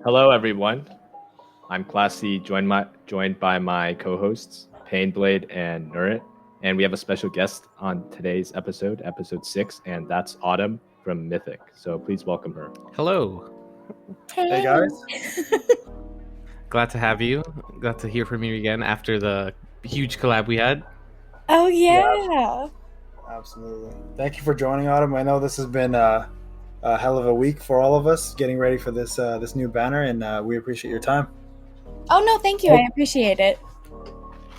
Hello, everyone. I'm Classy, joined by my co-hosts, Payneblade and Nurit. And we have a special guest on today's episode 6, and that's Autumn from Mythic. So please welcome her. Hello. Hey guys. Glad to have you. Glad to hear from you again after the huge collab we had. Oh yeah. Absolutely. Thank you for joining, Autumn. I know this has been a hell of a week for all of us getting ready for this new banner, and we appreciate your time. Oh no, thank you. I appreciate it.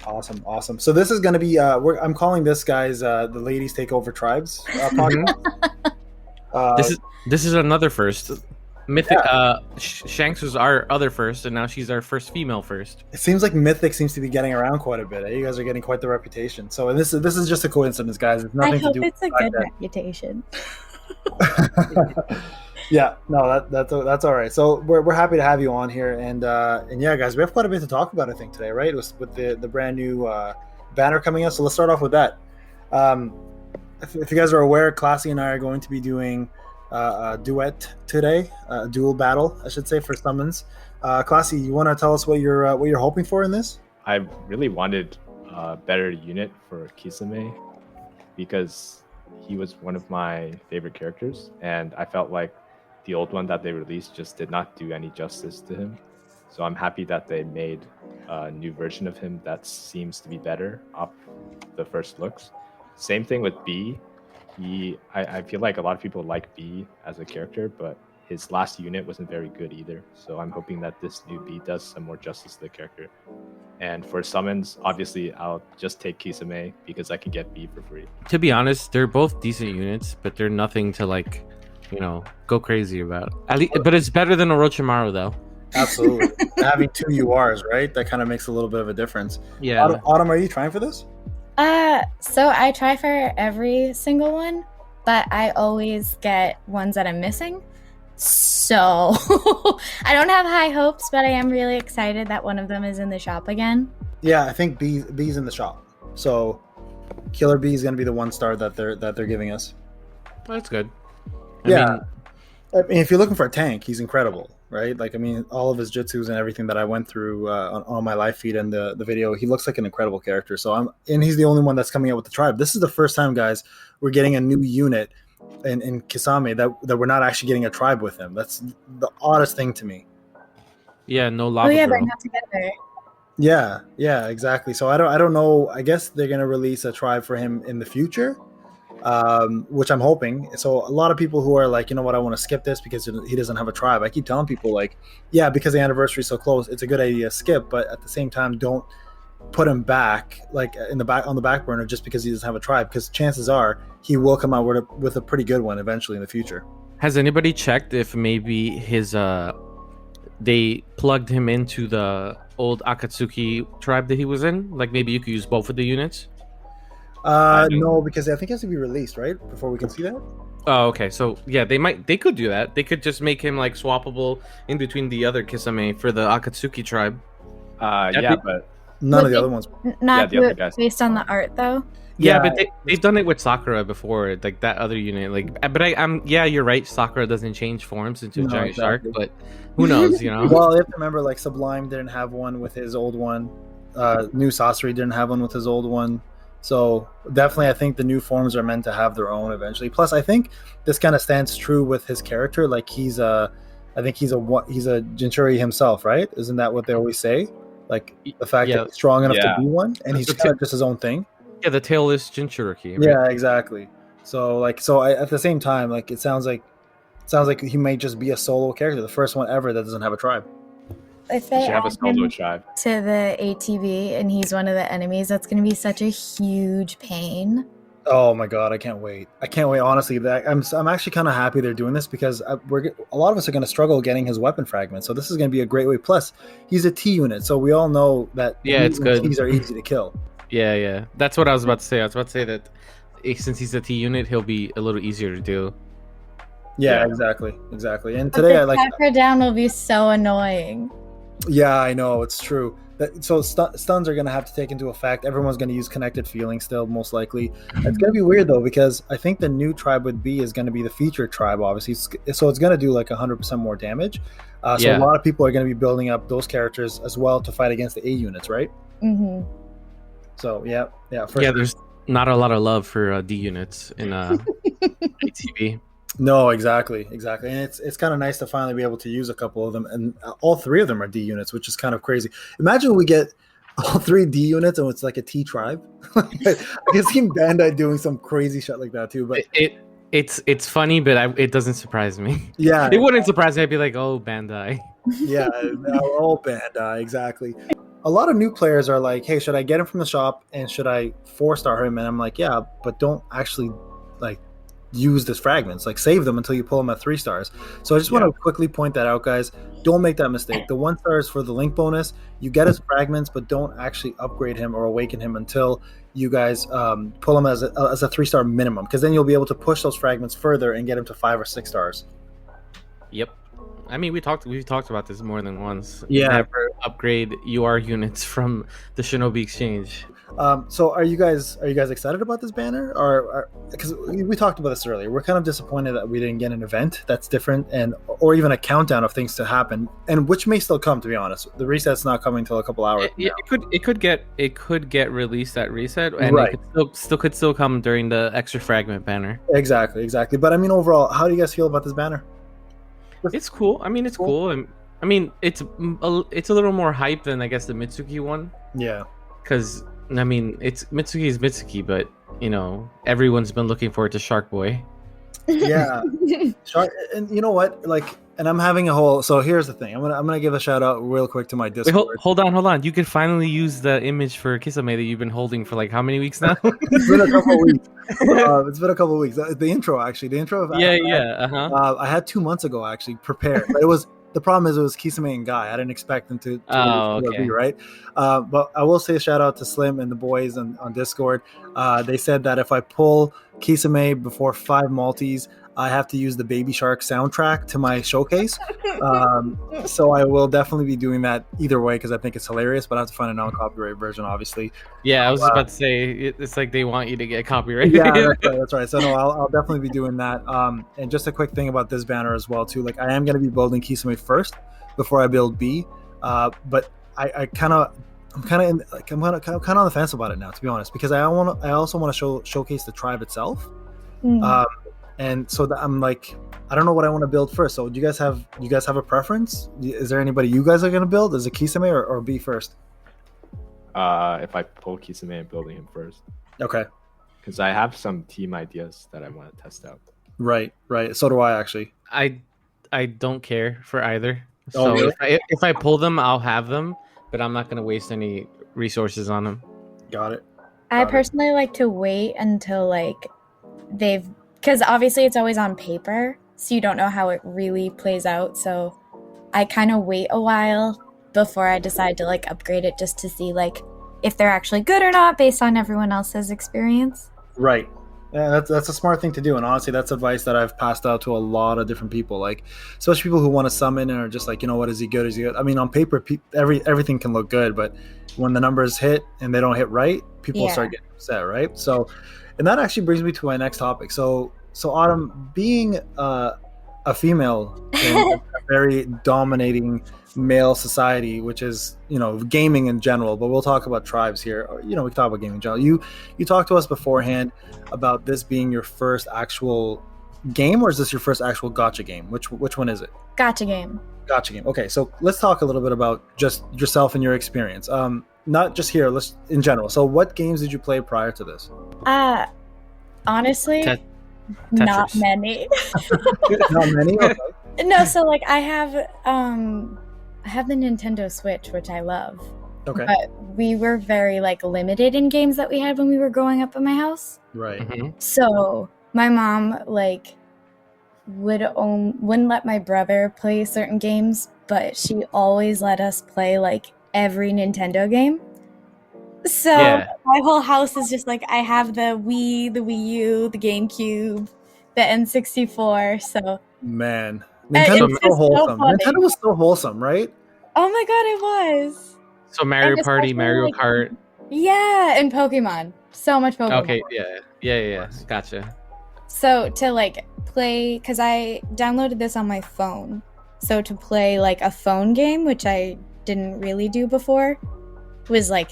Awesome. So this is going to be I'm calling this, guys, the Ladies Take Over Tribes podcast. This is another first. Mythic. Shanks was our other first, and now she's our first female first. It seems like Mythic seems to be getting around quite a bit. Eh? You guys are getting quite the reputation. So this is just a coincidence, guys. It's nothing I hope to do it's a good reputation. Yeah, no, that's all right. So we're happy to have you on here, and yeah, guys, we have quite a bit to talk about, I think, today, right? With the brand new banner coming out. So let's start off with that. If you guys are aware, Classy and I are going to be doing a duet today, a dual battle, I should say, for summons. Classy, you want to tell us what you're hoping for in this? I really wanted a better unit for KiSAIme because he was one of my favorite characters, and I felt like the old one that they released just did not do any justice to him. So I'm happy that they made a new version of him that seems to be better off the first looks. Same thing with B. I feel like a lot of people like B as a character, but his last unit wasn't very good either. So I'm hoping that this new B does some more justice to the character. And for summons, obviously, I'll just take KiSAIme because I can get B for free. To be honest, they're both decent units, but they're nothing to go crazy about. But it's better than Orochimaru, though. Absolutely. Having two URs, right? That kind of makes a little bit of a difference. Yeah. Autumn, are you trying for this? So I try for every single one, but I always get ones that I'm missing. So I don't have high hopes, but I am really excited that one of them is in the shop again. Yeah, I think B's in the shop. So Killer B is going to be the 1-star that they're giving us. Well, that's good. I mean, if you're looking for a tank, he's incredible, right? Like, I mean, all of his jutsus and everything that I went through on my live feed and the video, he looks like an incredible character. So and he's the only one that's coming out with the tribe. This is the first time, guys, we're getting a new unit in KiSAIme that we're not actually getting a tribe with him. That's the oddest thing to me. Yeah, no lava. Oh yeah, girl. they're not together. Yeah, exactly. So I don't know. I guess they're gonna release a tribe for him in the future, which I'm hoping. So a lot of people who are like, you know what, I want to skip this because he doesn't have a tribe. I keep telling people, like, yeah, because the anniversary is so close, it's a good idea to skip, but at the same time, don't put him back on the back burner just because he doesn't have a tribe, because chances are he will come out with a pretty good one eventually in the future. Has anybody checked if maybe his they plugged him into the old Akatsuki tribe that he was in? Like, maybe you could use both of the units? No, because I think it has to be released, right, before we can see that. Oh, okay. So yeah, they could do that. They could just make him like swappable in between the other KiSAIme for the Akatsuki tribe. But None of the other ones. Not the other guys. based on the art, though. Yeah, but they've done it with Sakura before, like that other unit. Like, but I'm you're right. Sakura doesn't change forms into a giant shark, but who knows, you know? Well, you have to remember, like, Sublime didn't have one with his old one. New Sasori didn't have one with his old one. So definitely, I think the new forms are meant to have their own eventually. Plus, I think this kind of stands true with his character. Like, he's a Jinchuri himself, right? Isn't that what they always say? Like, the fact that he's strong enough to be one, and he's kind of just his own thing. Yeah, the tailless Jinchuriki. Right? Yeah, exactly. So at the same time, like, it sounds like he may just be a solo character, the first one ever that doesn't have a tribe. If they should have a add solo him tribe to the ATV and he's one of the enemies, that's going to be such a huge pain. Oh my god, I can't wait. Honestly, that I'm actually kind of happy they're doing this, because a lot of us are going to struggle getting his weapon fragment. So this is going to be a great way. Plus, he's a T unit, so we all know that it's good. T's are easy to kill. Yeah. That's what I was about to say. I was about to say that since he's a T unit, he'll be a little easier to do. Yeah. Exactly. And today, the Pepper down will be so annoying. Yeah, I know, it's true. Stuns are going to have to take into effect. Everyone's going to use connected feeling still, most likely. It's going to be weird though, because I think the new tribe with B is going to be the featured tribe, obviously. So it's going to do like 100% more damage. So a lot of people are going to be building up those characters as well to fight against the A units, right? Mm-hmm. So yeah. There's not a lot of love for D units in ATV. No, exactly, and it's kind of nice to finally be able to use a couple of them, and all 3 of them are D units, which is kind of crazy. Imagine we get all 3 D units and it's like a T tribe. I can see Bandai doing some crazy shit like that too. But it's funny, but it doesn't surprise me. Yeah, it wouldn't surprise me. I'd be like, oh, Bandai. Yeah, all Bandai, exactly. A lot of new players are like, hey, should I get him from the shop and should I 4-star him? And I'm like, yeah, but don't actually like use his fragments, like save them until you pull them at 3 stars. So I just want to quickly point that out, guys. Don't make that mistake. The 1 star is for the link bonus. You get his fragments, but don't actually upgrade him or awaken him until you guys pull him as a 3-star minimum, because then you'll be able to push those fragments further and get him to 5 or 6 stars. Yep. I mean, we've talked about this more than once. Yeah. Never upgrade UR units from the Shinobi Exchange. So are you guys excited about this banner, or because we talked about this earlier, we're kind of disappointed that we didn't get an event that's different, or even a countdown of things to happen, and which may still come, to be honest. The reset's not coming until a couple hours. It could get released at reset, and right. It could still come during the extra fragment banner. Exactly. But I mean, overall, how do you guys feel about this banner? It's cool. I mean, it's cool. And I mean, it's a little more hype than, I guess, the Mitsuki one. Yeah. Because I mean, Mitsuki is Mitsuki, but you know, everyone's been looking forward to Shark Boy. Yeah. Shark, and you know what? Like, and I'm having a whole. So here's the thing. I'm gonna give a shout out real quick to my Discord. Wait, hold on. You could finally use the image for KiSAIme that you've been holding for like how many weeks now? It's been a couple of weeks. It's been a couple of weeks. The intro. I had 2 months ago actually prepared, but the problem is it was KiSAIme and Guy. I didn't expect them to be right. But I will say a shout out to Slim and the boys on Discord. They said that if I pull KiSAIme before 5 multis, I have to use the Baby Shark soundtrack to my showcase. So I will definitely be doing that either way, because I think it's hilarious, but I have to find a non-copyright version, obviously. Yeah, I was about to say, it's like they want you to get copyrighted. Yeah, that's right. So no, I'll definitely be doing that. And just a quick thing about this banner as well too. Like, I am going to be building KiSAIme first before I build B. But I'm kind of on the fence about it now, to be honest, because I also want to showcase the tribe itself. And so I'm like, I don't know what I want to build first. So do you guys have a preference? Is there anybody you guys are going to build? Is it KiSAIme or B first? If I pull KiSAIme, I'm building him first. Okay. Because I have some team ideas that I want to test out. Right. So do I, actually. I don't care for either. Oh, so really? if I pull them, I'll have them, but I'm not going to waste any resources on them. Got it. I personally like to wait until like because obviously it's always on paper, so you don't know how it really plays out. So I kind of wait a while before I decide to like upgrade it, just to see like if they're actually good or not based on everyone else's experience. Right. Yeah, that's a smart thing to do, and honestly, that's advice that I've passed out to a lot of different people, like especially people who want to summon and are just like, you know what, is he good? I mean, on paper, everything can look good, but when the numbers hit and they don't hit right, people start getting upset, right? So, and that actually brings me to my next topic. So Autumn, being a female in a very dominating male society, which is, you know, gaming in general, but we'll talk about tribes here. You know, we can talk about gaming in general. You talked to us beforehand about this being your first actual game, or is this your first actual gacha game? Which one is it? Gacha game. Gacha game. Okay, so let's talk a little bit about just yourself and your experience. Not just here, let's in general. So what games did you play prior to this? Honestly, not many. Not many? Okay. No, so like I have the Nintendo Switch, which I love. Okay. But we were very like limited in games that we had when we were growing up in my house. Right. Mm-hmm. So my mom like wouldn't let my brother play certain games, but she always let us play like every Nintendo game. So my whole house is just like, I have the Wii, the Wii U, the GameCube, the N64. So man, Nintendo was so wholesome. So Nintendo was so wholesome, right? Oh my god, it was. So Mario And Party, especially, Mario like, Kart. Yeah, and Pokemon. So much Pokemon. Okay, yeah. Gotcha. So to like play, because I downloaded this on my phone. So to play like a phone game, which I didn't really do before, was like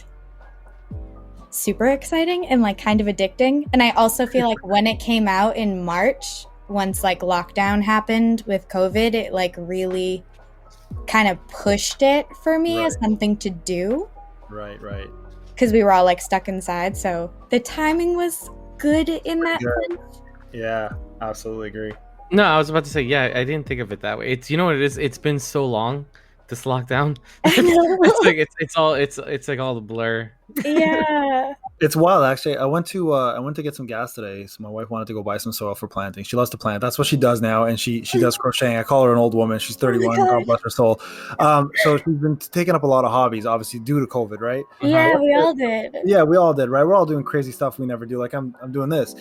super exciting and like kind of addicting. And I also feel like when it came out in March, once like lockdown happened with COVID, it like really kind of pushed it for me as something to do. Right. Because we were all like stuck inside. So the timing was good in that sense. Yeah, absolutely agree. No, I was about to say, yeah, I didn't think of it that way. It's, you know what it is? It's been so long, this lockdown. I know. it's like all the blur. Yeah. It's wild, actually. I went to get some gas today. So my wife wanted to go buy some soil for planting. She loves to plant. That's what she does now, and she does crocheting. I call her an old woman. She's 31. God bless her soul. So she's been taking up a lot of hobbies, obviously due to COVID, right? Yeah, we all did. Yeah, we all did, right? We're all doing crazy stuff we never do. Like I'm doing this.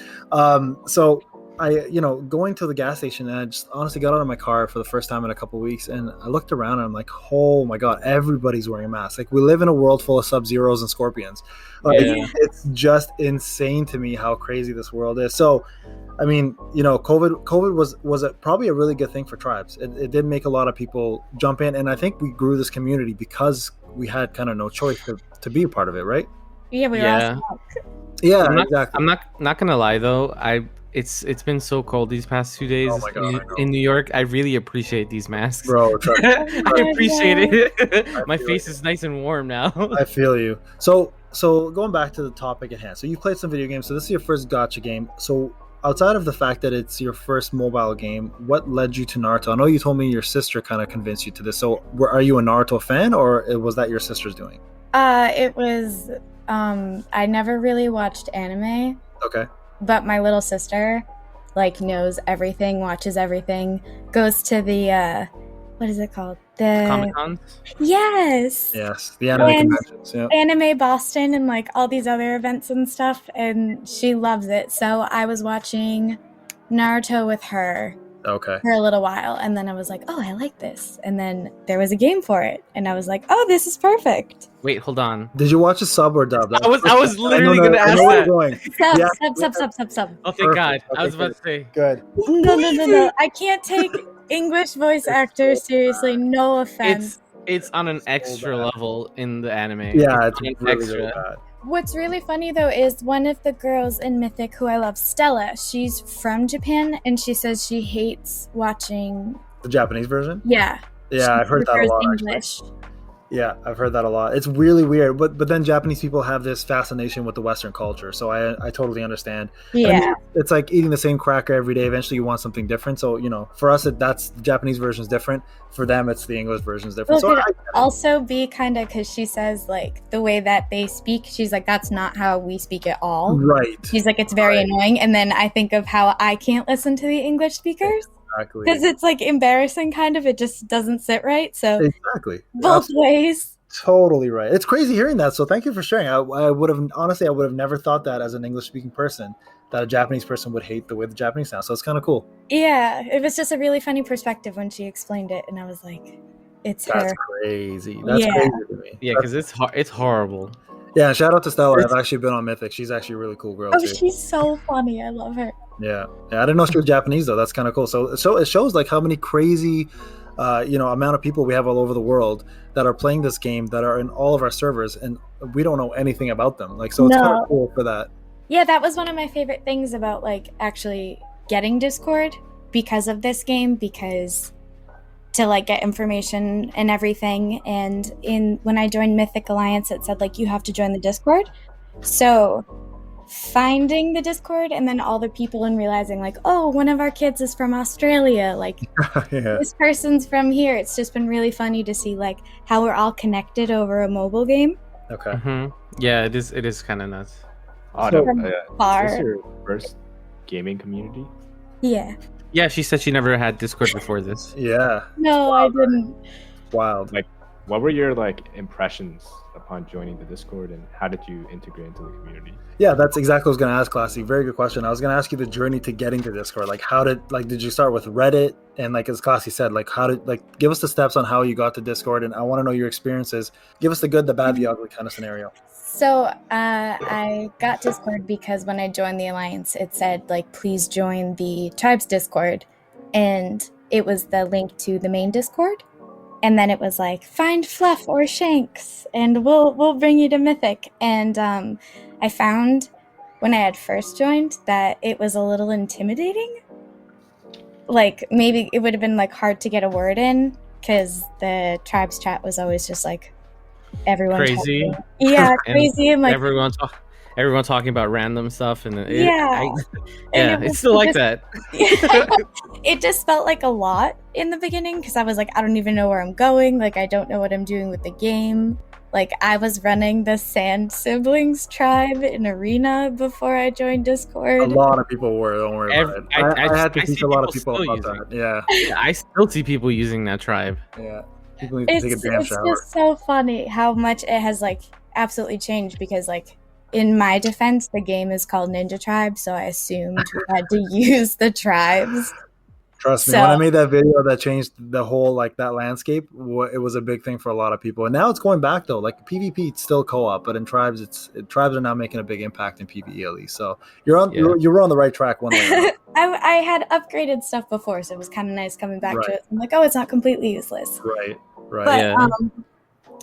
So I, going to the gas station, and I just honestly got out of my car for the first time in a couple of weeks, and I looked around and I'm like, oh my God, everybody's wearing a mask. Like we live in a world full of Sub-Zeros and Scorpions. Like, it's just insane to me how crazy this world is. So, I mean, COVID was probably a really good thing for tribes. It did make a lot of people jump in, and I think we grew this community because we had kind of no choice to be a part of it, right? Yeah, we were all stuck. Yeah, exactly. I'm not gonna lie though. It's been so cold these past 2 days. Oh my God, in New York. I really appreciate these masks, bro. I appreciate it. My face is nice and warm now. I feel you. So going back to the topic at hand. So you played some video games. So this is your first gacha game. So outside of the fact that it's your first mobile game, what led you to Naruto? I know you told me your sister kind of convinced you to this. So are you a Naruto fan, or was that your sister's doing? It was. I never really watched anime. Okay. But my little sister, like, knows everything, watches everything, goes to the, what is it called? The Comic-Cons? Yes, the anime conventions. Yeah. Anime Boston and like all these other events and stuff, and she loves it. So I was watching Naruto with her. Okay. For a little while, and then I was like, oh, I like this, and then there was a game for it, and I was like, oh, this is perfect. Wait, hold on. Did you watch a sub or dub? I was literally gonna ask that. Sub. Oh, thank God. I was about to say. Good. No. I can't take English voice actors seriously. No offense. It's on an extra level in the anime. Yeah, it's really, extra. really bad. What's really funny though is one of the girls in Mythic who I love, Stella, she's from Japan, and she says she hates watching the Japanese version. Yeah, I've heard that a lot. English. Yeah, I've heard that a lot. It's really weird, but then Japanese people have this fascination with the Western culture, so I totally understand. Yeah, I mean, it's like eating the same cracker every day. Eventually, you want something different. So for us, that's the Japanese version is different. For them, it's the English version is different. Well, so it could also be kind of because she says like the way that they speak, she's like, that's not how we speak at all. Right. She's like, it's very annoying. And then I think of how I can't listen to the English speakers. Exactly. Because it's like embarrassing, kind of. It just doesn't sit right. So exactly, both ways. Totally right. It's crazy hearing that. So thank you for sharing. I would have never thought that as an English speaking person, that a Japanese person would hate the way the Japanese sound. So it's kind of cool. Yeah, it was just a really funny perspective when she explained it, and I was like, "It's That's her." crazy. That's crazy to me. Yeah, because it's horrible. Yeah, shout out to Stella. I've actually been on Mythic. She's actually a really cool girl too. She's so funny. I love her. Yeah. I didn't know she was Japanese though. That's kind of cool. So it shows like how many crazy, amount of people we have all over the world that are playing this game, that are in all of our servers, and we don't know anything about them. Like, so it's kind of cool for that. Yeah, that was one of my favorite things about like actually getting Discord because of this game, because to like get information and everything. And when I joined Mythic Alliance, it said like you have to join the Discord. So finding the Discord and then all the people and realizing like, oh, one of our kids is from Australia, like this person's from here. It's just been really funny to see like how we're all connected over a mobile game. Okay. Mm-hmm. Yeah, it is kind of nuts. Oh, So no, far. Is this your first gaming community? Yeah. She said she never had Discord before this. Yeah. No, I didn't. Wild. Like what were your like impressions upon joining the Discord, and how did you integrate into the community? Yeah, that's exactly what I was going to ask, Classy. Very good question. I was going to ask you the journey to getting to Discord. Like, did you start with Reddit? And like, as Classy said, like, give us the steps on how you got to Discord. And I want to know your experiences. Give us the good, the bad, the ugly kind of scenario. So I got Discord because when I joined the Alliance, it said, like, please join the Tribe's Discord. And it was the link to the main Discord. And then it was like, find Fluff or Shanks, and we'll bring you to Mythic. And I found when I had first joined that it was a little intimidating. Like, maybe it would have been like hard to get a word in because the Tribe's chat was always just like everyone crazy. Talking. Yeah, crazy. And like everyone talking about random stuff. And it's still like that. It just felt like a lot in the beginning because I was like, I don't even know where I'm going. Like, I don't know what I'm doing with the game. Like, I was running the Sand Siblings tribe in Arena before I joined Discord. A lot of people were. Don't worry about it. I had to teach a lot of people about that. Yeah. I still see people using that tribe. Yeah. People need to take a damn shower. It's just so funny how much it has, like, absolutely changed because, like, in my defense, the game is called Ninja Tribe, so I assumed we had to use the tribes. Trust me, when I made that video that changed the whole, like, that landscape, it was a big thing for a lot of people. And now it's going back, though. Like, PvP, it's still co-op, but in tribes, tribes are now making a big impact in PvE, at least. So you were on the right track one way. I had upgraded stuff before, so it was kind of nice coming back to it. I'm like, oh, it's not completely useless. Right. But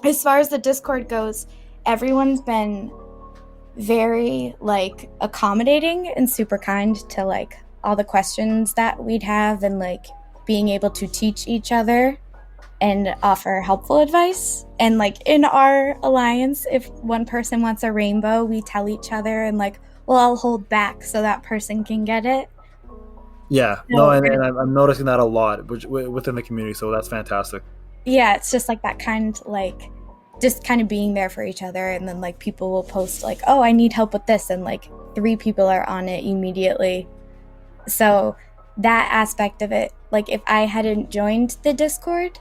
as far as the Discord goes, everyone's been very, like, accommodating and super kind to, like, all the questions that we'd have, and like being able to teach each other and offer helpful advice. And like in our alliance, if one person wants a rainbow, we tell each other and like, well, I'll hold back so that person can get it. Yeah, no, and I'm noticing that a lot within the community, so that's fantastic. Yeah, it's just like that kind, like just kind of being there for each other. And then like people will post like, oh, I need help with this, and like 3 people are on it immediately. So that aspect of it, like if I hadn't joined the Discord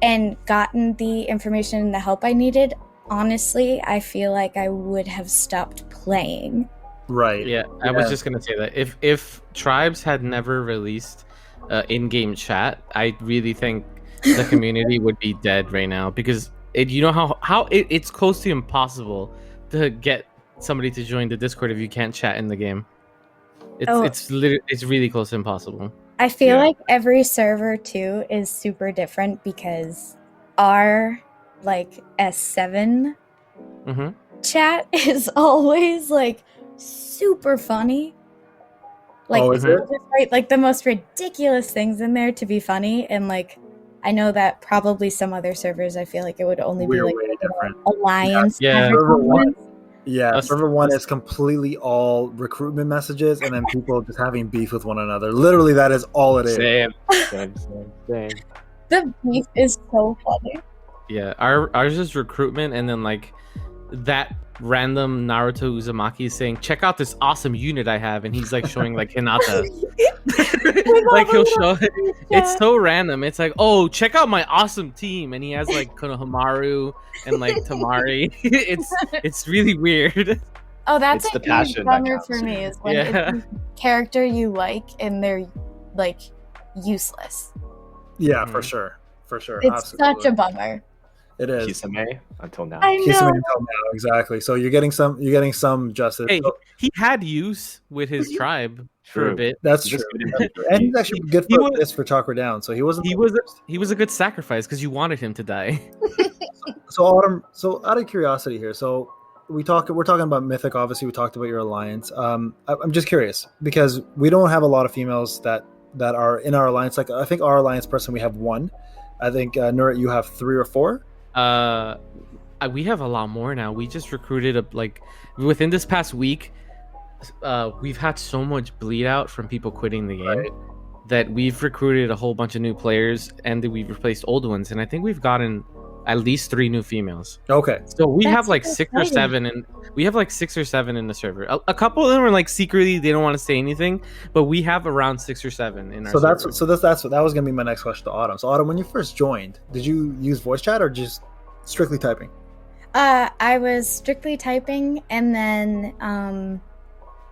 and gotten the information and the help I needed, honestly, I feel like I would have stopped playing. Right. Yeah, I was just going to say that if Tribes had never released in-game chat, I really think the community would be dead right now, because you know how it's close to impossible to get somebody to join the Discord if you can't chat in the game. It's really close to impossible. I feel like every server too is super different, because our like S7 chat is always like super funny. Like is it? just write like the most ridiculous things in there to be funny, and like I know that probably some other servers, I feel like it would only be like different. Alliance. Server 1 is completely all recruitment messages and then people just having beef with one another. Literally, that is all it is. Same. The beef is so funny. Yeah, ours is recruitment, and then like that random Naruto Uzumaki is saying, check out this awesome unit I have, and he's like showing like Hinata. Like he'll show it. It's so random. It's like, oh, check out my awesome team, and he has like Konohamaru and like Tamari. It's really weird. Oh, that's it's a the passion huge bummer that for me, is when it's a character you like and they're like useless. Yeah, for sure. It's absolutely such a bummer. It is. KiSAIme until now. I know. KiSAIme until now, exactly. So you're getting some justice. Hey, he had use with his tribe for a bit. That's true. And he's actually good for this for Chakra Down. So he wasn't. He was a good sacrifice because you wanted him to die. So Autumn. So out of curiosity here, so we're talking about Mythic. Obviously, we talked about your alliance. I'm just curious because we don't have a lot of females that are in our alliance. Like I think our alliance person, we have 1. I think Nurit, you have 3 or 4. We have a lot more now. We just recruited within this past week. We've had so much bleed out from people quitting the game that we've recruited a whole bunch of new players, and then we've replaced old ones. And I think we've gotten at least 3 new females. Okay. So we That's have like so 6 or exciting. 7, and we have like 6 or 7 in the server. A couple of them are like secretly they don't want to say anything, but we have around 6 or 7 in our server. That was gonna be my next question to Autumn. So Autumn, when you first joined, did you use voice chat or just strictly typing? I was strictly typing, and then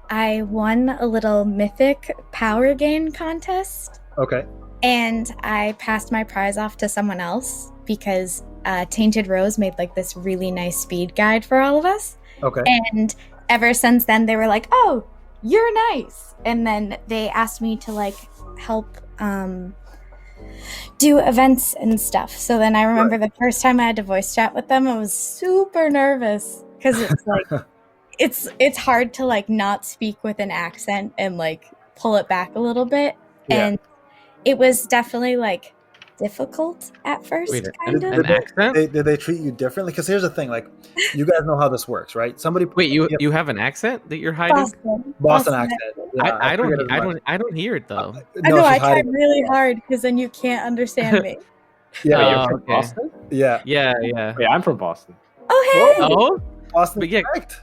I won a little Mythic power gain contest, Okay. and I passed my prize off to someone else because Tainted Rose made like this really nice speed guide for all of us. Okay. And ever since then, they were like, "Oh, you're nice," and then they asked me to like help do events and stuff. So then I remember the first time I had to voice chat with them, I was super nervous because it's like it's hard to like not speak with an accent and like pull it back a little bit. Yeah. And it was definitely like difficult at first. Wait, kind of. an accent? Did they treat you differently? Because here's the thing, like, you guys know how this works, right? Somebody Wait, you have an accent that you're hiding? Boston accent. Yeah, I figured as much. don't hear it though. I know, I she's tried hiding. really hard because then you can't understand me. Wait, Yeah, you're from okay. Boston? yeah. Yeah. Wait, I'm from Boston. Oh, hey! Oh, Boston, But yeah. correct.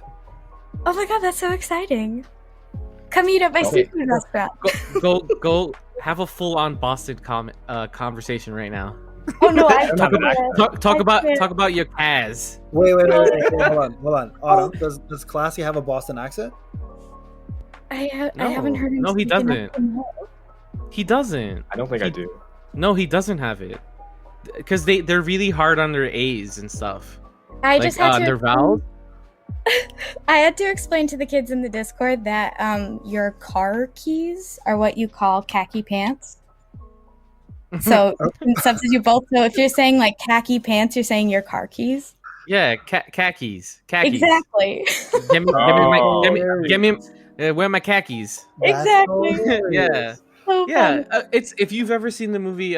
Oh my god, that's so exciting. Come eat at my Okay. seafood restaurant. go have a full-on Boston conversation right now. Oh no, I Talk about- Talk I about your Kaz. Wait, hold on. Autumn, does Classy have a Boston accent? I No. haven't heard him No, he speak enough doesn't. to know. He doesn't. I don't think I do. No, he doesn't have it. Because they're really hard on their A's and stuff. I Like, just had to their vowels. I had to explain to the kids in the Discord that your car keys are what you call khaki pants. So substitute both. So if you're saying like khaki pants, you're saying your car keys. Yeah, khakis. Exactly. Give me, where are my khakis? Exactly. Yeah. So Yeah, fun. it's if you've ever seen the movie,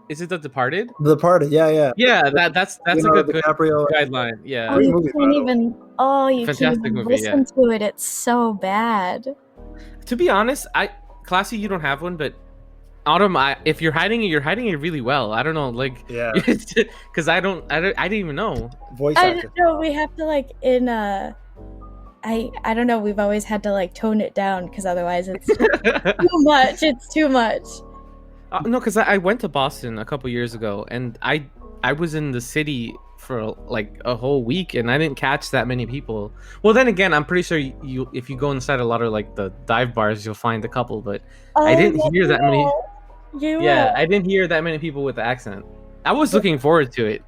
is it The Departed? The Party, yeah. Yeah, that's a Leonardo good DiCaprio. guideline. Yeah, Oh, Great you movie, can't by the way. even. Oh, you can't Fantastic even movie, listen to it. It's so bad. to be honest, Classy, you don't have one, but Autumn, if you're hiding it really well. I don't know, like, Yeah. because I didn't even know. Voice I actor. don't know. We have to like I don't know. We've always had to like tone it down because otherwise it's too much. It's too much. No, because I went to Boston a couple years ago, and I was in the city for like a whole week, and I didn't catch that many people. Well, then again, I'm pretty sure you if you go inside a lot of like the dive bars, you'll find a couple, but I didn't hear that many. You Yeah, will. I didn't hear that many people with the accent. I was looking forward to it.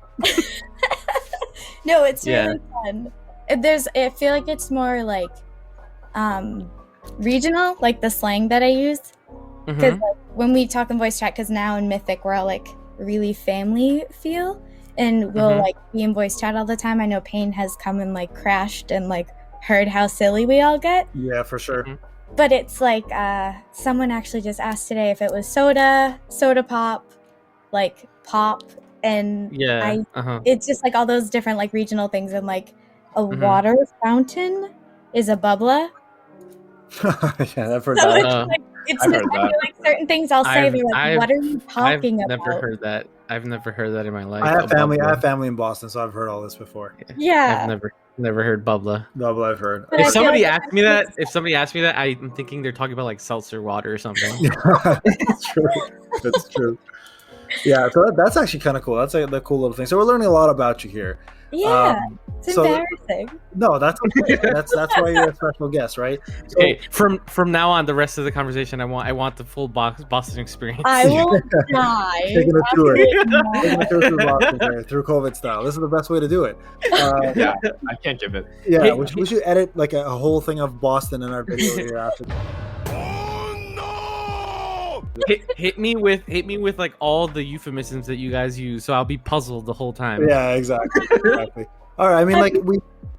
No, it's Yeah. really fun. I feel like it's more like regional, like the slang that I use. Because Mhm. like, when we talk in voice chat, because now in Mythic we're all like really family feel, and we'll Mhm. like be in voice chat all the time. I know Payne has come and like crashed and like heard how silly we all get. Yeah, for sure. Mhm. But it's like someone actually just asked today if it was soda pop, like pop, and Yeah. Uh-huh. it's just like all those different like regional things, and like a Mhm. water fountain is a bubbler. Yeah, I've heard So that. it's Uh, like it's I've just, heard I feel that. like certain things I'll say, I've- they're like, I've- what are you talking I've about? never heard that. I've never heard that in my life. I have a family. I bubbler. have family in Boston, so I've heard all this before. Yeah. I've never heard bubbler. Double, I've heard. But If I feel somebody like asked me that, I'm thinking they're talking about like seltzer water or something. It's true. It's true. Yeah, so that's actually kind of cool. That's the cool little thing. So we're learning a lot about you here. Yeah. It's so- embarrassing. No, that's okay. that's why you're a special guest, right? So, Okay, from now on, the rest of the conversation, I want the full Boston experience. I will die. Taking a tour. after Taking a tour through Boston here, through COVID style. This is the best way to do it. Yeah, I can't give it. Yeah, Hey, we should edit like a whole thing of Boston in our video here after. hit me with like all the euphemisms that you guys use, so I'll be puzzled the whole time. Yeah, exactly. All right. I mean, like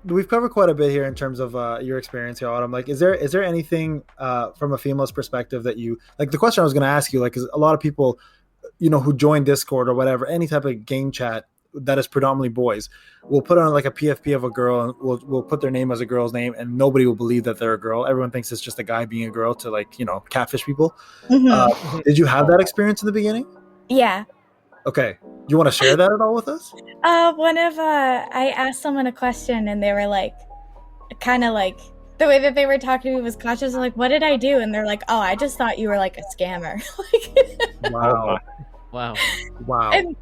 we've covered quite a bit here in terms of your experience here, Autumn. Like, is there anything from a female's perspective that you like? The question I was going to ask you, like, is a lot of people, who join Discord or whatever, any type of game chat that is predominantly boys, will put on like a PFP of a girl and we'll put their name as a girl's name, and nobody will believe that they're a girl. Everyone thinks it's just a guy being a girl to like catfish people. Mhm. Did you have that experience in the beginning? Yeah. Okay. Do you want to share that at all with us? I asked someone a question and they were like, kind of like, the way that they were talking to me was cautious. I'm like, what did I do? And they're like, oh, I just thought you were like a scammer. Wow. Wow. And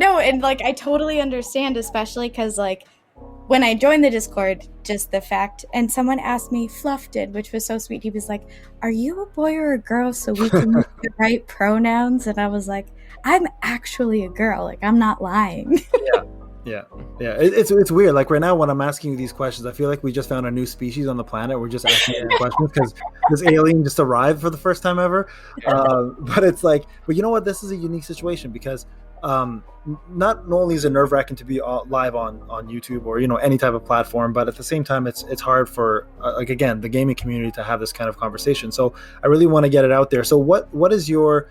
and like I totally understand, especially because like when I joined the Discord, just the fact, and someone asked me, Fluff did, which was so sweet. He was like, "Are you a boy or a girl so we can use the right pronouns?" And I was like, "I'm actually a girl. Like I'm not lying." Yeah. It's weird. Like right now, when I'm asking you these questions, I feel like we just found a new species on the planet. We're just asking you questions because this alien just arrived for the first time ever. But it's like, but you know what? This is a unique situation because not only is it nerve-wracking to be live on YouTube or any type of platform, but at the same time, it's hard for like again the gaming community to have this kind of conversation. So I really want to get it out there. So what is your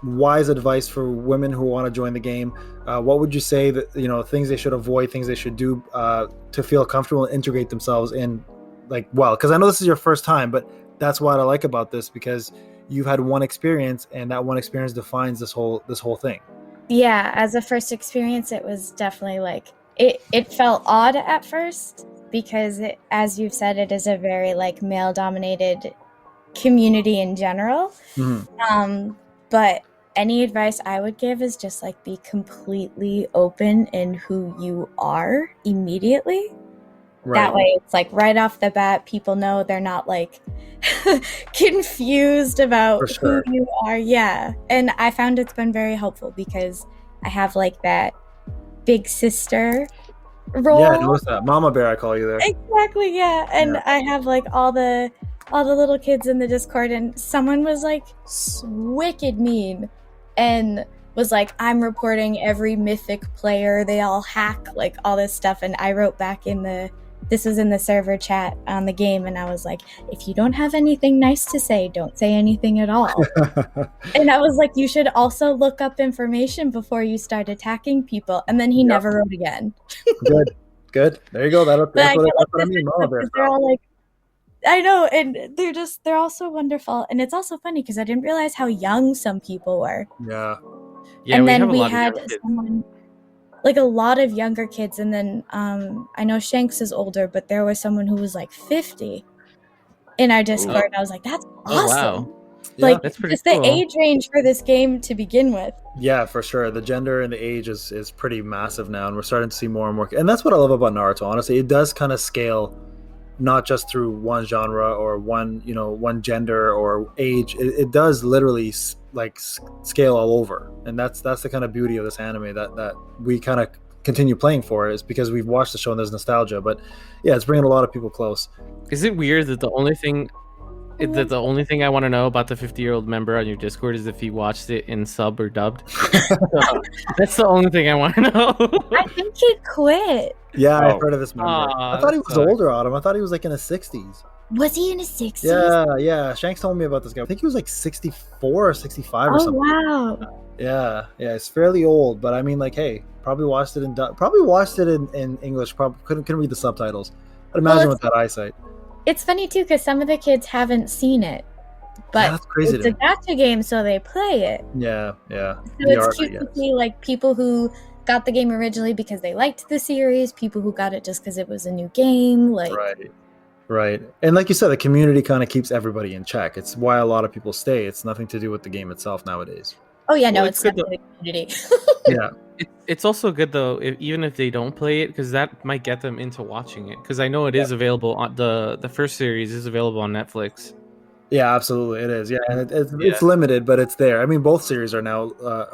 wise advice for women who want to join the game? What would you say that things they should avoid, things they should do to feel comfortable and integrate themselves in, because I know this is your first time, but that's what I like about this, because you've had one experience and that one experience defines this whole thing. Yeah, as a first experience, it was definitely like it felt odd at first because as you've said, it is a very like male dominated community in general. Mm-hmm. But any advice I would give is just like be completely open in who you are immediately. Right. That way it's like right off the bat, people know they're not like confused about who you are. Yeah. And I found it's been very helpful because I have like that big sister role. Yeah, what's that? Mama bear, I call you there. Exactly, yeah. And I have like all the little kids in the Discord, and someone was like wicked mean and was like, I'm reporting every Mythic player, they all hack, like all this stuff. And I wrote back this was in the server chat on the game, and I was like, if you don't have anything nice to say, don't say anything at all. And I was like, you should also look up information before you start attacking people. And then he never wrote again. Good. There you go. That's what I mean. They're all like, I know, and they're all so wonderful. And it's also funny because I didn't realize how young some people were. Yeah. And then we had someone, like a lot of younger kids, and then I know Shanks is older, but there was someone who was like 50 in our Discord, and I was like, that's awesome. Oh, wow. Like, that's pretty just cool. The age range for this game to begin with. Yeah, for sure. The gender and the age is pretty massive now, and we're starting to see more and more. And that's what I love about Naruto, honestly. It does kind of scale not just through one genre or one gender or age. It does literally like scale all over, and that's the kind of beauty of this anime that we kind of continue playing for, is because we've watched the show and there's nostalgia. But yeah, it's bringing a lot of people close. Is it weird that the only thing I want to know about the 50-year-old member on your Discord is if he watched it in sub or dubbed? That's the only thing I want to know. I think he quit. Yeah, I've heard of this member. I thought he was older, Autumn. I thought he was like in his 60s. Was he in his 60s? Yeah. Shanks told me about this guy. I think he was like 64 or 65 or something. Oh, wow. Yeah, it's fairly old, but I mean, like, hey, probably watched it in English. Probably couldn't read the subtitles. I'd imagine with that eyesight. It's funny too because some of the kids haven't seen it, but that's crazy. It's a gacha game, so they play it. Yeah. So it's cute to see like people who got the game originally because they liked the series, people who got it just because it was a new game, like right. And like you said, the community kind of keeps everybody in check. It's why a lot of people stay. It's nothing to do with the game itself nowadays. Oh yeah, no, it's definitely the community. Yeah. It's also good though, even if they don't play it, because that might get them into watching it. Because I know it is available on the first series is available on Netflix. Yeah, absolutely, it is. Yeah, and it's limited, but it's there. I mean, both series are now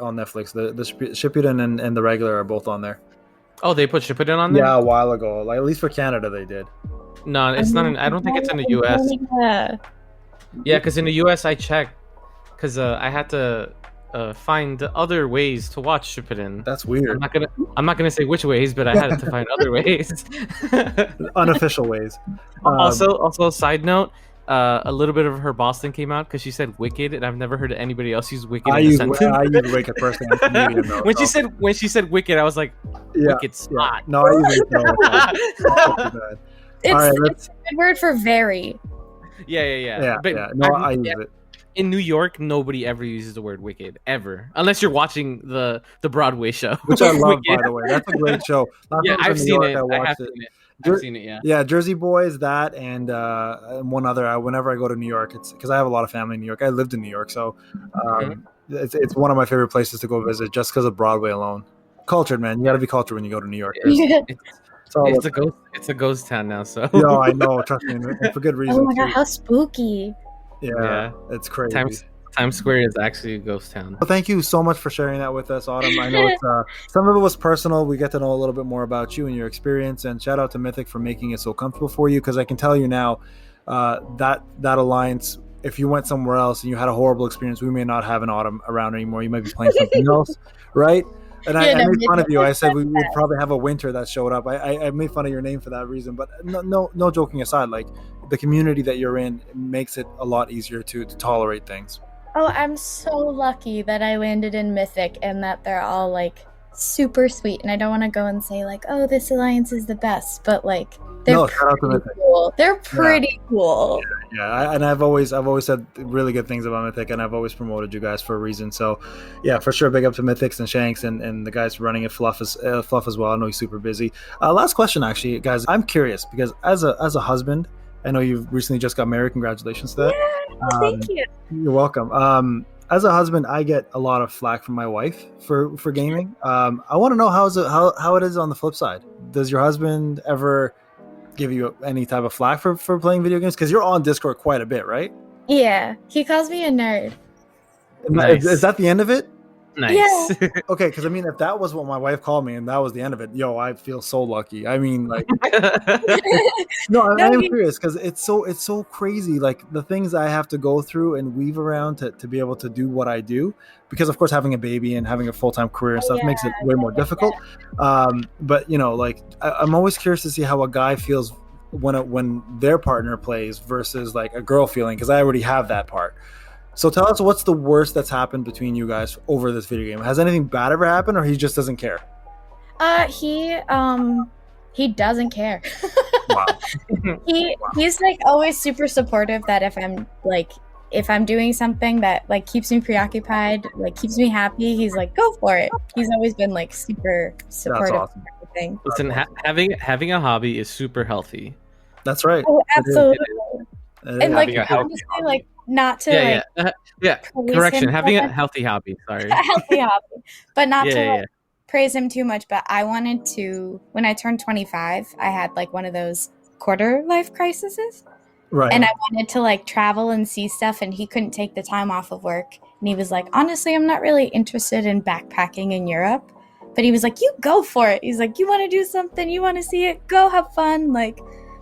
on Netflix. The Shippuden and the regular are both on there. Oh, they put Shippuden on there? Yeah, a while ago. Like, at least for Canada, they did. No, it's not. I don't think it's in the US. Yeah, because in the US, I checked because I had to find other ways to watch Shippuden. That's weird. I'm not gonna say which ways, but I had to find other ways. Unofficial ways. Also, side note, a little bit of her Boston came out because she said "wicked," and I've never heard anybody else use "wicked" in a sentence. I use "wicked" personally. When she said "wicked," I was like, "Wicked spot." Yeah. No, I use "wicked." It's a good word for very. Yeah. No, I use it. in New York, nobody ever uses the word wicked ever, unless you're watching the Broadway show, which I love, Wicked. by the way. That's a great show. Last Yeah, time I was I've in New seen York, it. I I watched have it. seen it. I've seen it. Yeah. Yeah, Jersey Boys, that, and one other. Whenever I go to New York, it's because I have a lot of family in New York. I lived in New York, so it's one of my favorite places to go visit just because of Broadway alone. Cultured, man. You got to be cultured when you go to New York. It's a ghost town now. So no, I know. Trust me, and for good reason. Oh my god, too. how spooky! Yeah, it's crazy. Times Square is actually a ghost town. Well, thank you so much for sharing that with us, Autumn. I know it's some of it was personal. We get to know a little bit more about you and your experience. And shout out to Mythic for making it so comfortable for you. Because I can tell you now that alliance, if you went somewhere else and you had a horrible experience, we may not have an Autumn around anymore. You might be playing something else, right? And I made fun of you. I said we would probably have a winter that showed up. I made fun of your name for that reason. But no joking aside, like the community that you're in makes it a lot easier to tolerate things. Oh, I'm so lucky that I landed in Mythic and that they're all like super sweet. And I don't want to go and say like, oh, this alliance is the best, but like they're pretty cool. They're pretty cool. Yeah, and I've always said really good things about Mythic, and I've always promoted you guys for a reason. So, yeah, for sure, big up to Mythics and Shanks and the guys running it, Fluff as well. I know he's super busy. Last question, actually, guys. I'm curious because as a husband, I know you've recently just got married. Congratulations to that. Yeah, thank you. You're welcome. As a husband, I get a lot of flack from my wife for gaming. I want to know how it is on the flip side. Does your husband ever give you any type of flack for playing video games? Because you're on Discord quite a bit, right? Yeah, he calls me a nerd. Nice. Is that the end of it? Nice. Yeah. Okay, because I mean, if that was what my wife called me and that was the end of it, I feel so lucky. I mean, like, I'm curious because it's so crazy, like the things I have to go through and weave around to be able to do what I do. Because of course, having a baby and having a full-time career and stuff makes it way more difficult. But like I'm always curious to see how a guy feels when their partner plays versus like a girl feeling, because I already have that part. So tell us, what's the worst that's happened between you guys over this video game? Has anything bad ever happened, or he just doesn't care? He doesn't care. Wow. He's like always super supportive that if I'm doing something that like keeps me preoccupied, like keeps me happy, he's like, go for it. He's always been like super supportive of everything. Listen, having a hobby is super healthy. That's right. Oh, absolutely. And like honestly, like not to correction, having a healthy hobby. Sorry. A healthy hobby, but not to praise him too much. But I wanted to, when I turned 25, I had like one of those quarter life crises. Right. And I wanted to like travel and see stuff, and he couldn't take the time off of work. And he was like, honestly, I'm not really interested in backpacking in Europe. But he was like, you go for it. He's like, you want to do something, you want to see it, go have fun, like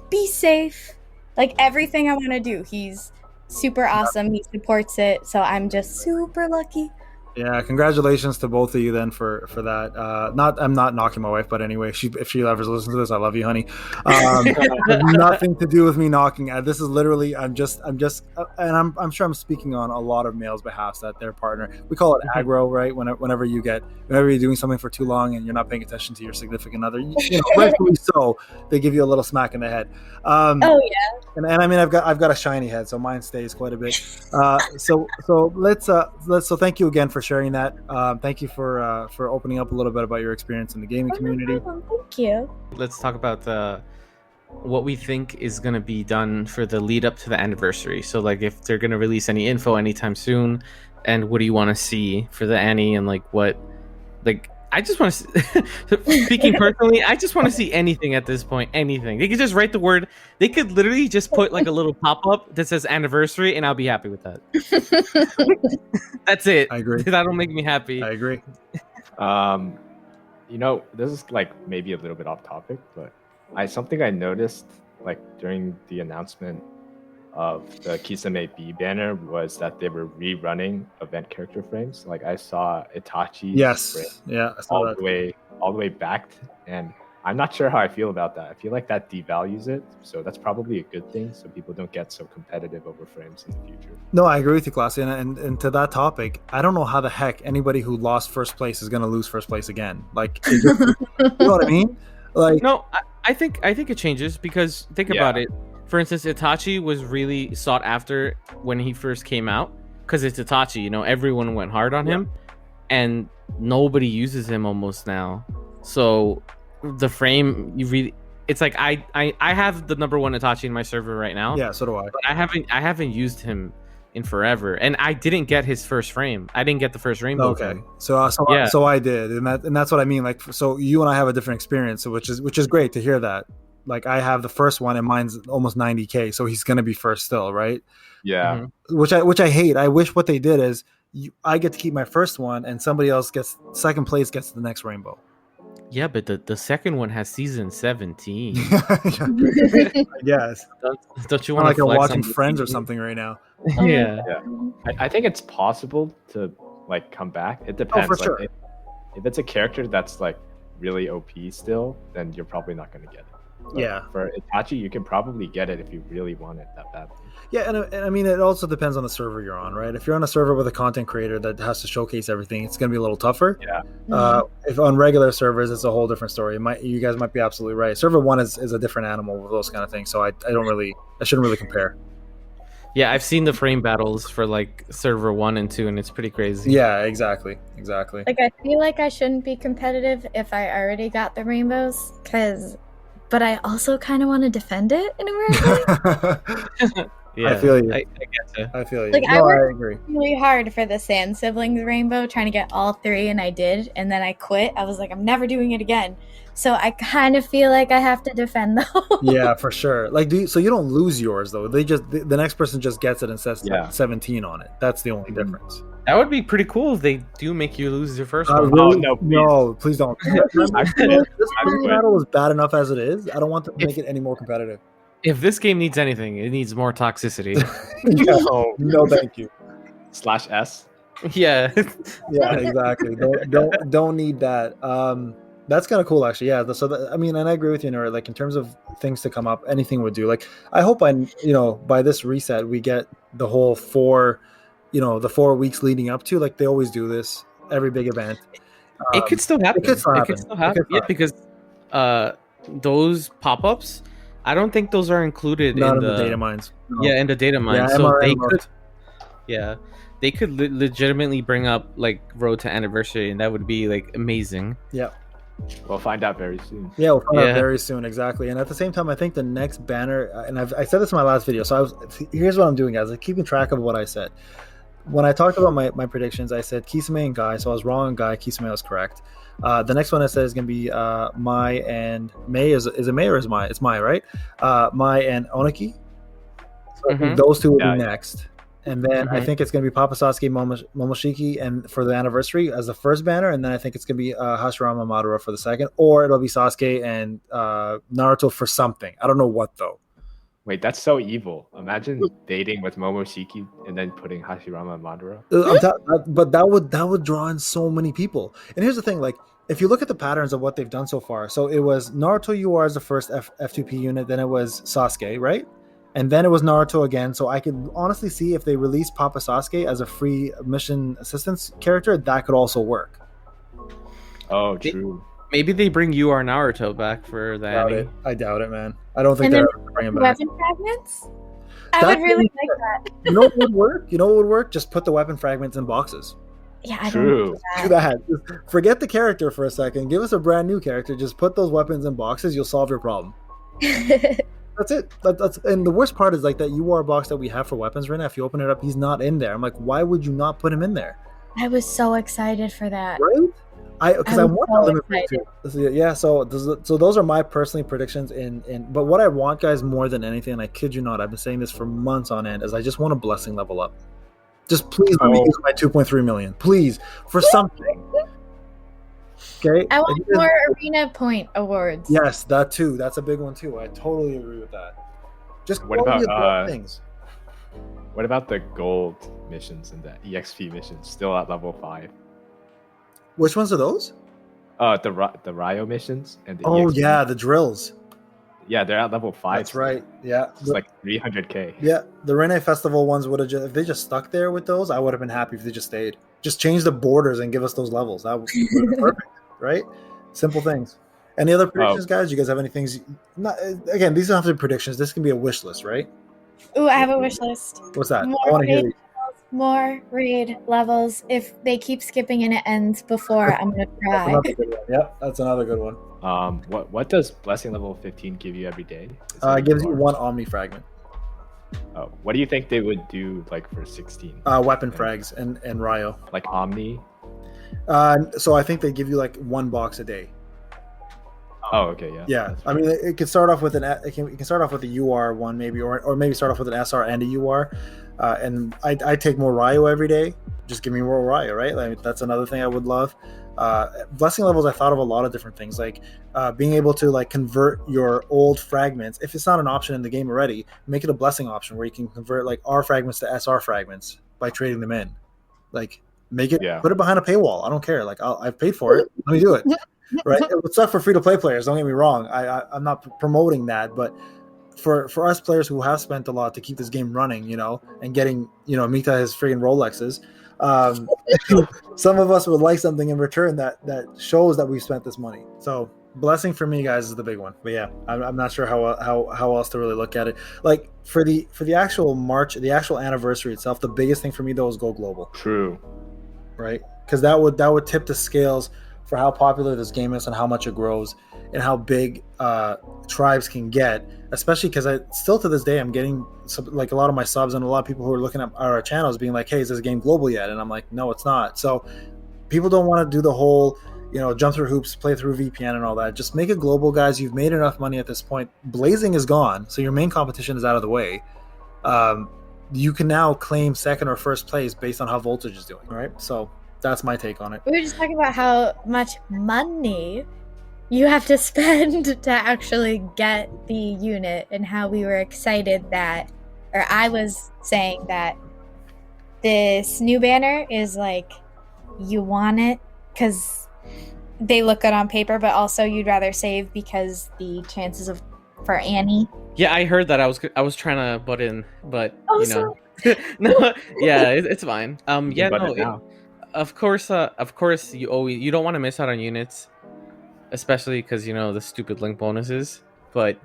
be safe. Like everything I want to do. He's super awesome. He supports it. So I'm just super lucky. Yeah, congratulations to both of you then for that. I'm not knocking my wife, but anyway, if she ever listens to this, I love you, honey. Nothing to do with me knocking. This is literally I'm just, and I'm sure I'm speaking on a lot of males' behalf that their partner. We call it aggro, right? Whenever you're doing something for too long and you're not paying attention to your significant other, rightfully so, they give you a little smack in the head. Oh yeah. And I mean, I've got a shiny head, so mine stays quite a bit. So thank you again for sharing that. Thank you for opening up a little bit about your experience in the gaming community. Thank you. Let's talk about what we think is going to be done for the lead up to the anniversary. So like if they're going to release any info anytime soon, and what do you want to see for the Annie, and like what, like I just want to speaking personally, I just want to see anything at this point. Anything. They could just write the word. They could literally just put like a little pop-up that says anniversary, and I'll be happy with that. That's it. I agree. That'll make me happy. I agree. This is like maybe a little bit off topic, but something I noticed like during the announcement of the KiSAIme B banner was that they were rerunning event character frames. Like I saw Itachi's frame I saw all the way backed, and I'm not sure how I feel about that. I feel like that devalues it, so that's probably a good thing, so people don't get so competitive over frames in the future. No, I agree with you, Classy, and to that topic, I don't know how the heck anybody who lost first place is going to lose first place again. Like, you know what I mean? Like, no, I think it changes because think about it. For instance, Itachi was really sought after when he first came out, because it's Itachi. You know, everyone went hard on him, and nobody uses him almost now. So the frame, it's like I have the number 1 Itachi in my server right now. Yeah, so do I. But I haven't used him in forever, and I didn't get his first frame. I didn't get the first rainbow. Okay, so I did, and that's what I mean. Like, so you and I have a different experience, which is great to hear that. Like, I have the first one, and mine's almost 90K, so he's gonna be first still, right? Yeah. Mm-hmm. Which I hate. I wish what they did is I get to keep my first one, and somebody else gets second place gets the next rainbow. Yeah, but the second one has season 17. Yes. Don't you want like to you're watching Friends or something right now? Yeah. I think it's possible to like come back. It depends. for like, sure. If it's a character that's like really OP still, then you're probably not going to get it. But Yeah. For Itachi, you can probably get it if you really want it that badly. Yeah, and I mean, it also depends on the server you're on, right? If you're on a server with a content creator that has to showcase everything, it's going to be a little tougher. Yeah. If on regular servers, it's a whole different story. You guys might be absolutely right. Server 1 is a different animal with those kind of things, so I shouldn't really compare. Yeah, I've seen the frame battles for like server 1 and 2, and it's pretty crazy. Yeah, exactly. Like, I feel like I shouldn't be competitive if I already got the rainbows, but I also kind of want to defend it in a weird way. Yeah, I feel you. I get you. I feel you. Like, No, I worked agree. really hard for the Sand Siblings rainbow, trying to get all 3, and I did, and then I quit. I was like, I'm never doing it again. So I kind of feel like I have to defend those. Yeah, for sure. Like, so you don't lose yours though. They just the next person just gets it and says 17 on it. That's the only difference. That would be pretty cool if they do make you lose your first one. Really? no, please. No, please don't. This would. battle is bad enough as it is. I don't want to make it any more competitive. If this game needs anything, it needs more toxicity. No, thank you. /S. Yeah. Yeah, exactly. Don't need that. That's kind of cool, actually. Yeah. I mean, and I agree with you, Nora. Like, in terms of things to come up, anything would do. Like, I hope by this reset we get the whole 4 weeks leading up to, like they always do this every big event. It could still happen. It could still happen. Yeah, because those pop-ups, I don't think those are included Not in the data mines. No. Yeah, in the data mines. Yeah, so MRM they mode. could. Yeah, they could legitimately bring up like Road to Anniversary, and that would be like amazing. Yeah. We'll find out very soon. Yeah, we'll find out very soon, exactly. And at the same time, I think the next banner, and I said this in my last video, so here's what I'm doing, guys. I'm keeping track of what I said. When I talked about my predictions, I said KiSAIme and Guy, so I was wrong on Guy. KiSAIme was correct. The next one I said is going to be Mai and Mei. Is it Mei or is Mai? It's Mai, right? Mai and Oniki. So I think those two will be next. And then I think it's going to be Papa Sasuke, Momoshiki, and for the anniversary as the first banner. And then I think it's going to be Hashirama Madara for the second. Or it'll be Sasuke and Naruto for something. I don't know what, though. Wait, that's so evil. Imagine dating with Momoshiki and then putting Hashirama and Madara. But that would draw in so many people. And here's the thing, like, if you look at the patterns of what they've done so far, so it was Naruto UR as the first F2P unit, then it was Sasuke, right? And then it was Naruto again. So I could honestly see if they release Papa Sasuke as a free mission assistance character, that could also work. Oh, true. Maybe they bring UR Naruto back for that. I doubt it, man. I don't think they're ever bring him back. Weapon fragments? I would really like that. You know what would work? Just put the weapon fragments in boxes. Yeah, I True. don't Do that. Just forget the character for a second. Give us a brand new character. Just put those weapons in boxes. You'll solve your problem. That's it. And the worst part is like that UR box that we have for weapons right now. If you open it up, he's not in there. I'm like, why would you not put him in there? I was so excited for that. Right? Because I want so limit break too. Yeah. So those are my personal predictions. But what I want, guys, more than anything, and I kid you not, I've been saying this for months on end, is I just want a blessing level up. Just please let me use my 2.3 million, please, for something. Okay. I want more arena point awards. Yes, that too. That's a big one too. I totally agree with that. Just what about things? What about the gold missions and the EXP missions still at level 5? Which ones are those? The Ryo missions and the EXP. Yeah, the drills. Yeah, they're at level 5. That's right. Yeah, it's like 300k. Yeah, the Rene Festival ones would have just, if they just stuck there with those, I would have been happy if they just stayed. Just change the borders and give us those levels. That would be perfect, right? Simple things. Any other predictions, guys? You guys have any things? Again, these don't have to be predictions. This can be a wish list, right? Ooh, I have a wish list. What's that? More I want to hear. more raid levels. If they keep skipping and it ends before, I'm gonna cry. Another good one. Yep, that's another good one. What does blessing level 15 give you every day? It gives you one Omni fragment. Oh, what do you think they would do like for 16? Weapon frags and Ryo. Like Omni? So I think they give you like one box a day. Oh, okay, yeah. Yeah, I mean, it could start off with it can start off with a UR one maybe, or maybe start off with an SR and a UR. And I take more Ryo every day. Just give me more Ryo, right? Like that's another thing I would love. Blessing levels, I thought of a lot of different things, like being able to like convert your old fragments. If it's not an option in the game already, make it a blessing option where you can convert like R fragments to SR fragments by trading them in. Like make it, put it behind a paywall. I don't care. Like I've paid for it. Let me do it. Right? It would suck for free to play players. Don't get me wrong. I'm not promoting that, but for us players who have spent a lot to keep this game running, and getting, Mita his friggin' Rolexes. Some of us would like something in return that shows that we've spent this money. So blessing for me, guys, is the big one. But yeah, I'm not sure how else to really look at it. Like for the actual March, the actual anniversary itself, the biggest thing for me though is go global. True. Right? Because that would tip the scales for how popular this game is and how much it grows and how big tribes can get, especially because I still to this day I'm getting like a lot of my subs and a lot of people who are looking at our channels being like, hey, is this game global yet? And I'm like, no, it's not. So people don't want to do the whole jump through hoops, play through VPN and all that. Just make it global, guys. You've made enough money at this point. Blazing is gone, so your main competition is out of the way. You can now claim second or first place based on how Voltage is doing, right? So that's my take on it. We were just talking about how much money you have to spend to actually get the unit, and how we were excited that, or I was saying that this new banner is like, you want it because they look good on paper, but also you'd rather save because the chances for Annie. Yeah, I heard that. I was trying to butt in, but no, yeah, it's fine. Yeah, no. Of course, you don't want to miss out on units, especially because the stupid link bonuses. But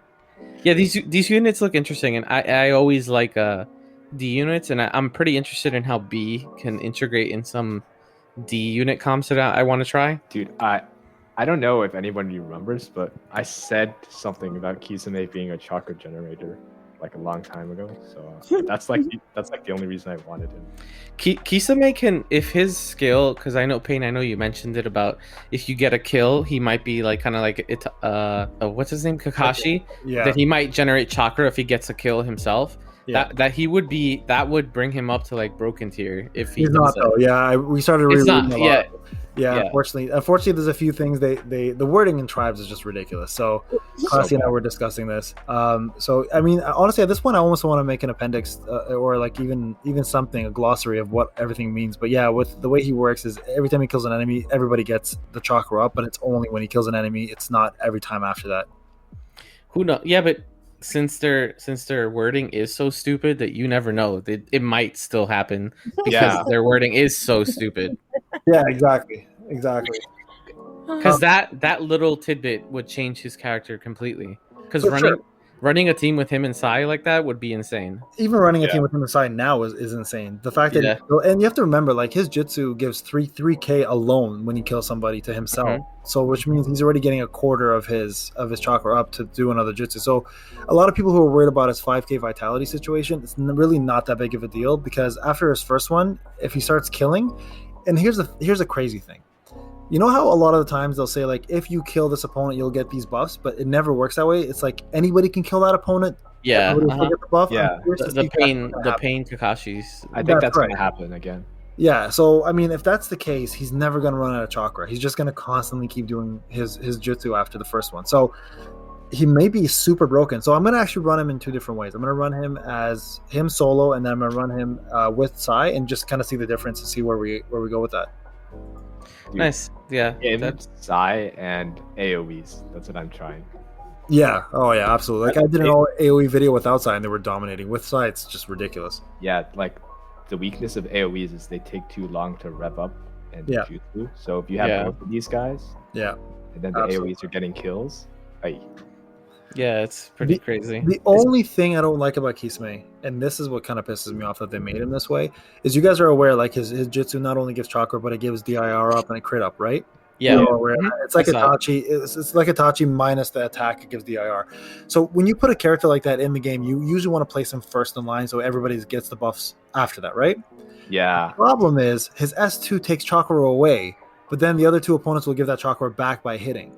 yeah, these units look interesting, and I always like D units, and I'm pretty interested in how B can integrate in some D unit comps that I want to try. Dude, I don't know if anybody remembers, but I said something about KiSAIme being a chakra generator like a long time ago. So that's like the only reason I wanted him. KiSAIme can, if his skill, because I know Payne, I know you mentioned it about if you get a kill, he might be like kind of like it. What's his name, Kakashi? Yeah. That he might generate chakra if he gets a kill himself. Yeah. That would bring him up to like broken tier if he's not though. Yeah, we started rereading a lot. Yeah. Unfortunately, there's a few things the wording in tribes is just ridiculous. So Classy and I were discussing this. So I mean, honestly, at this point, I almost want to make an appendix or like even something, a glossary of what everything means. But yeah, with the way he works is every time he kills an enemy, everybody gets the chakra up, but it's only when he kills an enemy. It's not every time after that. Who knows? Yeah, but since their wording is so stupid that you never know, it might still happen because their wording is so stupid. Yeah, exactly. Because that little tidbit would change his character completely. Because running a team with him and Sai like that would be insane. Even running a team with him and Sai now is insane. The fact that and you have to remember, like his jutsu gives 3k alone when you kill somebody to himself. Mm-hmm. So which means he's already getting a quarter of his chakra up to do another jutsu. So a lot of people who are worried about his 5k vitality situation, it's really not that big of a deal, because after his first one, if he starts killing, and here's a crazy thing. You know how a lot of the times they'll say like, if you kill this opponent, you'll get these buffs, but it never works that way. It's like anybody can kill that opponent. Yeah. Get the buff. Yeah. The pain Kakashis. I think that's going to happen again. Yeah. So I mean, if that's the case, he's never going to run out of chakra. He's just going to constantly keep doing his jutsu after the first one. So he may be super broken. So I'm going to actually run him in two different ways. I'm going to run him as him solo, and then I'm going to run him with Sai, and just kind of see the difference and see where we go with that. Dude, nice. Yeah. That's Sai and AoEs. That's what I'm trying. Yeah. Oh yeah, absolutely. Like I did an AoE video without Sai and they were dominating. With Sai, it's just ridiculous. Yeah, like the weakness of AoEs is they take too long to rev up and jutsu. So if you have both of these guys, and then the AoEs are getting kills. Yeah, it's pretty crazy. The only thing I don't like about KiSAIme, and this is what kind of pisses me off that they made him this way, is you guys are aware like his jutsu not only gives chakra, but it gives DIR up and a crit up, right? Yeah, it's like Itachi. It's like Itachi minus the attack. It gives DIR. So when you put a character like that in the game, you usually want to place him first in line, so everybody gets the buffs after that, right? Yeah. The problem is his S2 takes chakra away, but then the other two opponents will give that chakra back by hitting.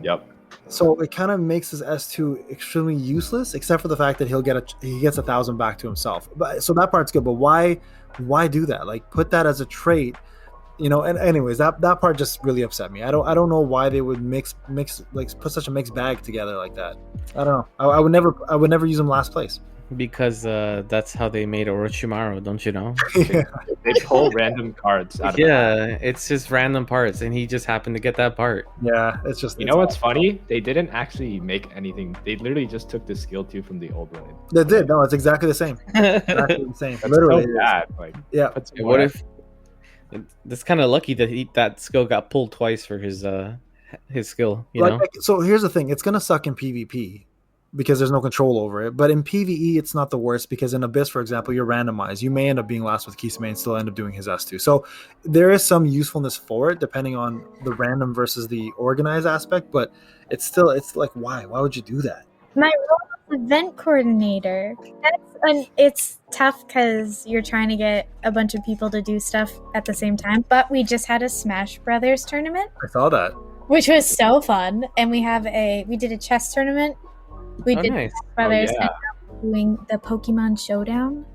Yep. So it kind of makes his S2 extremely useless, except for the fact that he gets 1,000 back to himself. But so that part's good. But why do that? Like put that as a trait, you know. And anyways, that part just really upset me. I don't know why they would mix like put such a mixed bag together like that. I don't know. I would never use him last place. Because that's how they made Orochimaru, don't you know? They pull random cards out of it's just random parts, and he just happened to get that part. Yeah, it's just. You know what's funny? They didn't actually make anything. They literally just took the skill 2 from the old one. They did. No, it's exactly the same. Exactly the same. That's Literally. so bad. Like, yeah. What if? That's kind of lucky that that skill got pulled twice for his skill. You know. So here's the thing: it's gonna suck in PvP. Because there's no control over it. But in PvE, it's not the worst because in Abyss, for example, you're randomized. You may end up being last with KiSAIme and still end up doing his S2. So there is some usefulness for it, depending on the random versus the organized aspect. But it's like, why? Why would you do that? My role is event coordinator. It's tough because you're trying to get a bunch of people to do stuff at the same time. But we just had a Smash Brothers tournament. I saw that. Which was so fun. And we did a chess tournament. We did nice. Brothers and doing the Pokemon Showdown.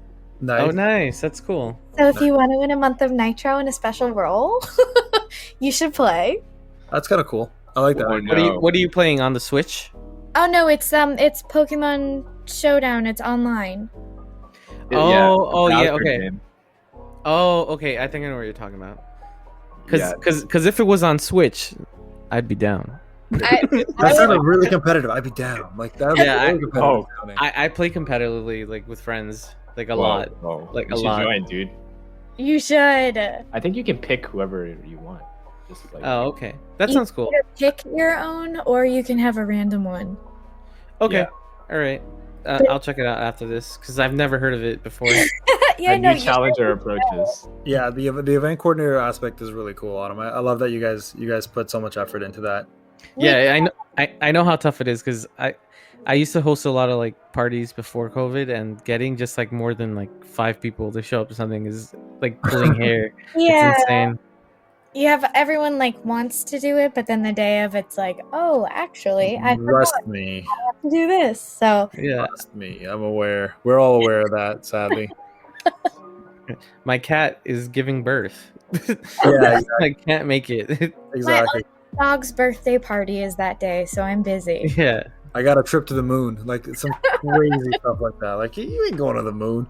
Nice. Oh, nice. That's cool. So if you want to win a month of Nitro in a special role, you should play. That's kind of cool. I like that. Oh, no. What are you playing on the Switch? Oh no, it's Pokemon Showdown. It's online. Okay. Game. Oh, okay. I think I know what you're talking about. Because if it was on Switch, I'd be down. That sounded really competitive. I'd be down. Like that. Yeah, competitive. I play competitively, like with friends, like a lot. Like a lot. Join, dude. You should. I think you can pick whoever you want. Just like, okay, that sounds cool. You can pick your own, or you can have a random one. Okay, Yeah. All right. I'll check it out after this because I've never heard of it before. New challenger approaches. Yeah, the event coordinator aspect is really cool, Autumn. I love that you guys put so much effort into that. Yeah, I know how tough it is because I used to host a lot of like parties before COVID, and getting just like more than like 5 people to show up to something is like pulling hair. Yeah, it's insane. You have everyone like wants to do it, but then the day of it's like, oh, actually, I Trust forgot me. I have to do this. So Yeah, Trust me. I'm aware. We're all aware of that. Sadly. my cat is giving birth. Yeah, I can't make it. exactly. my dog's birthday party is that day, so I'm busy. Yeah. I got a trip to the moon, like some crazy stuff like that. Like you ain't going to the moon.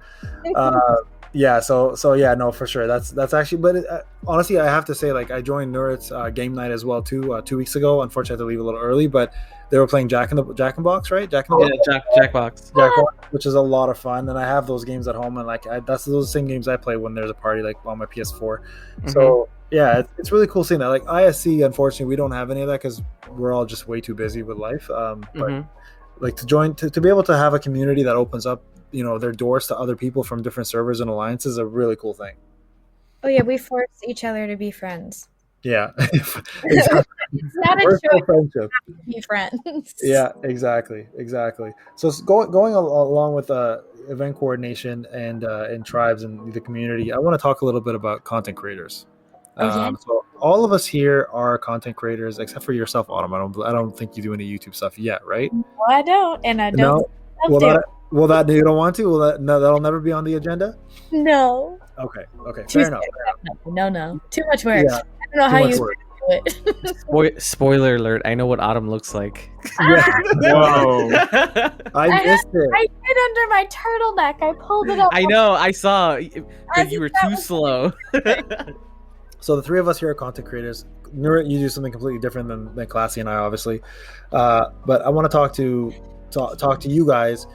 Yeah, so yeah, no, for sure. That's actually, but honestly, I have to say, like, I joined Nurit's game night as well too 2 weeks ago. Unfortunately, I had to leave a little early, but they were playing Jack in the Box, right? Jackbox. Jackbox, which is a lot of fun, and I have those games at home, and like that's those same games I play when there's a party, like on my PS4. Mm-hmm. So yeah, it's really cool seeing that. Like ISC, unfortunately, we don't have any of that because we're all just way too busy with life. But like to be able to have a community that opens up, you know, their doors to other people from different servers and alliances is a really cool thing. Oh yeah, we force each other to be friends. Yeah, It's not a choice friendship. to be friends. Yeah, exactly. So going along with event coordination and tribes and the community, I want to talk a little bit about content creators. So all of us here are content creators, except for yourself, Autumn. I don't think you do any YouTube stuff yet, right? No, I don't, and I don't. Will that you don't want to? That'll never be on the agenda? No. Okay. Fair enough. No. Too much work. Yeah, I don't know how you do it. Spoiler alert! I know what Autumn looks like. Yeah. Whoa. I missed it. I hid under my turtleneck. I pulled it up. I know. I saw, but you were too slow. So the three of us here are content creators. Nurit, you do something completely different than Classy and I, obviously. But I want to talk to you guys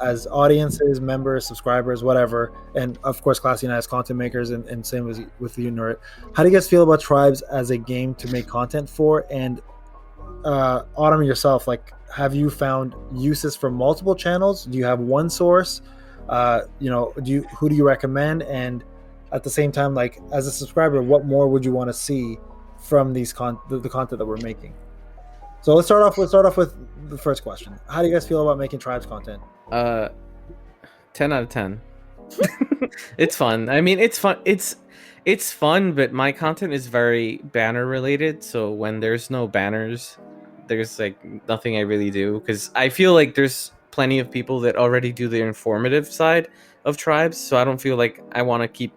as audiences, members, subscribers, whatever, and of course Classy and I as content makers, and same as with you, Nurit. How do you guys feel about tribes as a game to make content for, and Autumn yourself, like, have you found uses from multiple channels? Do you have one source? Who do you recommend? And at the same time, like, as a subscriber, what more would you want to see from these the content that we're making? So let's start off with the first question. How do you guys feel about making tribes content? 10 out of 10. It's fun. I mean, it's fun. It's fun, but my content is very banner related. So when there's no banners, there's like nothing I really do, because I feel like there's plenty of people that already do the informative side of tribes. So I don't feel like I want to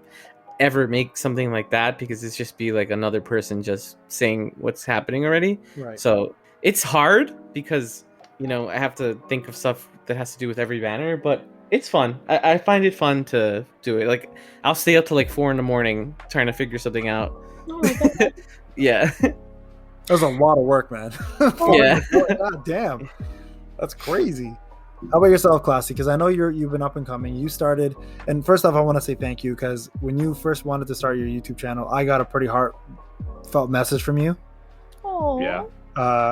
ever make something like that, because it's just be like another person just saying what's happening already. Right. So it's hard because, I have to think of stuff that has to do with every banner, but it's fun. I find it fun to do it. Like, I'll stay up till like 4 a.m. trying to figure something out. Oh my God. Yeah. That was a lot of work, man. Yeah. God damn. That's crazy. How about yourself, Classy? Because I know you've been up and coming. You started, and first off, I want to say thank you, because when you first wanted to start your YouTube channel, I got a pretty heartfelt message from you. Oh. Yeah.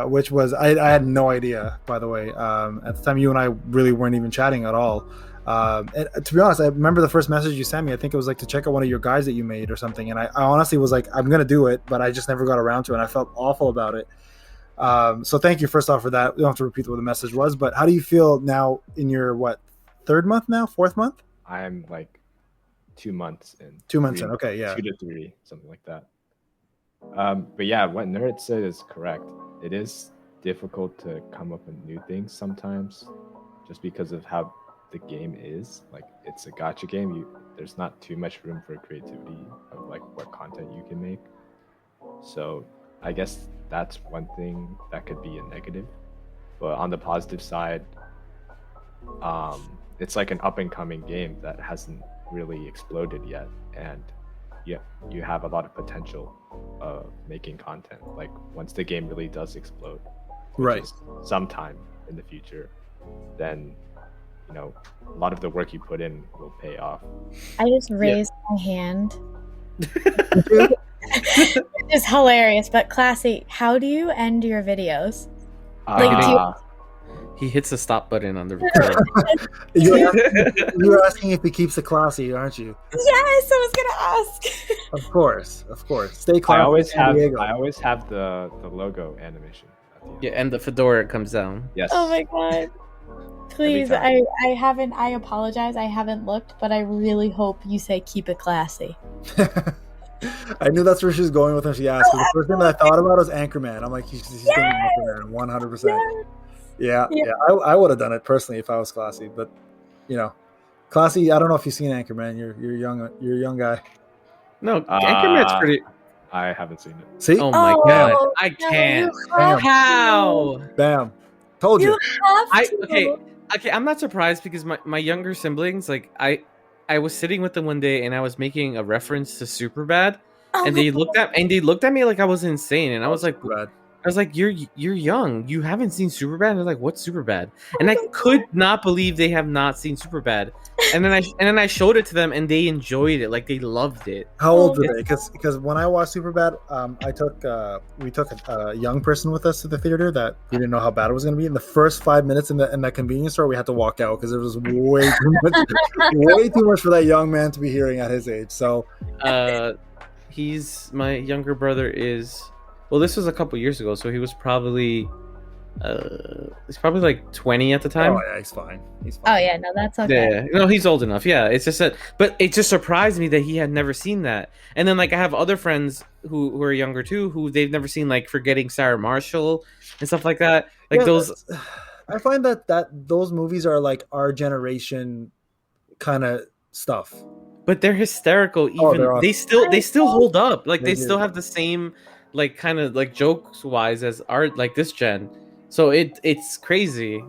Which was, I had no idea, by the way. At the time, you and I really weren't even chatting at all. And to be honest, I remember the first message you sent me. I think it was like to check out one of your guides that you made or something. And I honestly was like, I'm going to do it, but I just never got around to it. And I felt awful about it. So thank you first off for that. We don't have to repeat what the message was, but how do you feel now in your, fourth month? I'm like 2 months in. 2 months in. Okay. Yeah. 2 to 3, something like that. But yeah, what Nerd said is correct. It is difficult to come up with new things sometimes, just because of how the game is. Like, it's a gacha game. There's not too much room for creativity of like what content you can make. So I guess that's one thing that could be a negative. But on the positive side, it's like an up and coming game that hasn't really exploded yet, and you have a lot of potential of making content. Like, once the game really does explode, Right. sometime in the future, then a lot of the work you put in will pay off. I just raised my hand. Which is hilarious, but Classy, how do you end your videos? He hits the stop button on the recording. You're asking if he keeps it classy, aren't you? Yes, I was gonna ask. Of course. Stay classy. I always have the logo animation at the end. Yeah, and the fedora comes down. Yes. Oh my God. Please, time. I haven't, I apologize, I haven't looked, but I really hope you say keep it classy. I knew that's where she was going with when she asked. The first thing that I thought about was Anchorman. I'm like, she's thinking Anchorman 100%. Yeah. I would have done it personally if I was Classy, but Classy. I don't know if you've seen Anchorman. You're young. You're a young guy. No, Anchorman's pretty. I haven't seen it. See? Oh my God, I can't. How? Bam. Told you. Okay. I'm not surprised, because my younger siblings, like I was sitting with them one day and I was making a reference to Superbad, and they looked at me like I was insane, and I was like, you're young, you haven't seen Superbad? They're like, what's Superbad? And I could not believe they have not seen Superbad. And then I showed it to them, and they enjoyed it, like they loved it. How old were they? Because when I watched Superbad, we took a young person with us to the theater that we didn't know how bad it was going to be. In the first 5 minutes in that convenience store, we had to walk out because it was way too much for that young man to be hearing at his age. So, my younger brother is. Well, this was a couple years ago, so he was probably like 20 at the time. Oh yeah, he's fine. Oh yeah, no, that's okay. Yeah, no, he's old enough. Yeah, it's just that, but it just surprised me that he had never seen that. And then like I have other friends who are younger too, who they've never seen like Forgetting Sarah Marshall and stuff like that. Like those. I find that those movies are like our generation kind of stuff. But they're hysterical. Even they still hold up. Like they still have the same. Like kind of like jokes wise as art, like this gen, so it's crazy.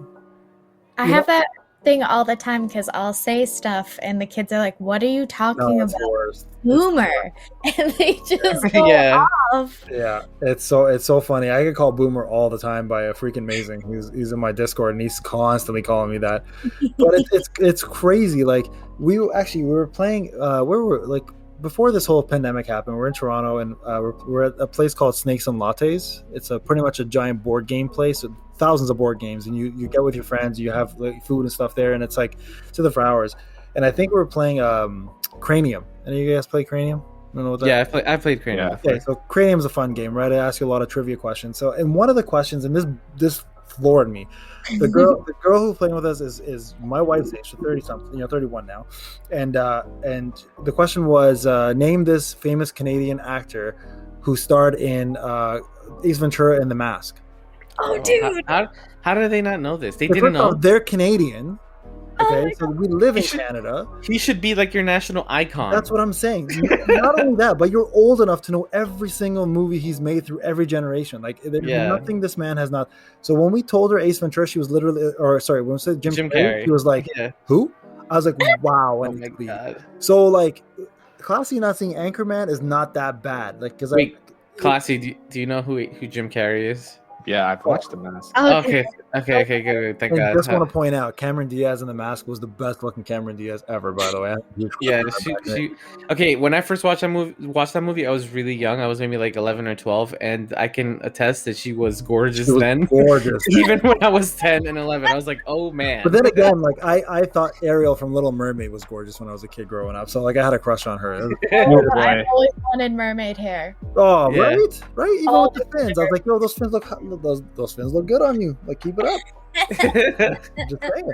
I have that thing all the time, because I'll say stuff and the kids are like, what are you talking about? Boomer. And they just go off. Yeah, it's so funny. I get called Boomer all the time by a freaking amazing. He's in my Discord and he's constantly calling me that. But it's crazy. Like we were playing before this whole pandemic happened, we're in Toronto, and we're at a place called Snakes and Lattes. It's pretty much a giant board game place with thousands of board games, and you get with your friends, you have like food and stuff there, and it's like sit there for hours. And I think we were playing Cranium. Any of you guys play Cranium? I don't know what that is. I played Cranium. Yeah. Before. Okay, so Cranium's a fun game, right? I ask you a lot of trivia questions. So, and one of the questions, and this floored me. The girl who's playing with us is my wife's age, so 30 something, 31 now, and the question was, name this famous Canadian actor who starred in Ace Ventura and The Mask. Oh, dude! How do they not know this? They But didn't first off, know. they're Canadian. Oh Okay, my so we live in He should- Canada. He should be like your national icon. That's what I'm saying. Not only that, but you're old enough to know every single movie he's made through every generation. Like there's Yeah. nothing this man has not. So when we told her Ace Ventura, she was literally, when we said Jim Carrey, she was like, Yeah. "Who?" I was like, "Wow!" Oh And my god. so like, Classy not seeing Anchorman is not that bad. Like because Wait, Classy, do you know who Jim Carrey is? Yeah, I've watched The Mask. Oh, Okay, good. Thank I God. just want to point out, Cameron Diaz in The Mask was the best looking Cameron Diaz ever. By the way, Yeah, okay. When I first watched that movie, I was really young. I was maybe like 11 or 12, and I can attest that she was gorgeous She was then. gorgeous. Even when I was 10 and 11, I was like, oh man. But then again, like I thought Ariel from Little Mermaid was gorgeous when I was a kid growing up. So like I had a crush on her. Oh, boy. I've always wanted mermaid hair. Oh, Yeah. right. Even Oh, with the fins, I was like, yo, those fins look good on you. Like keep it up. Just saying.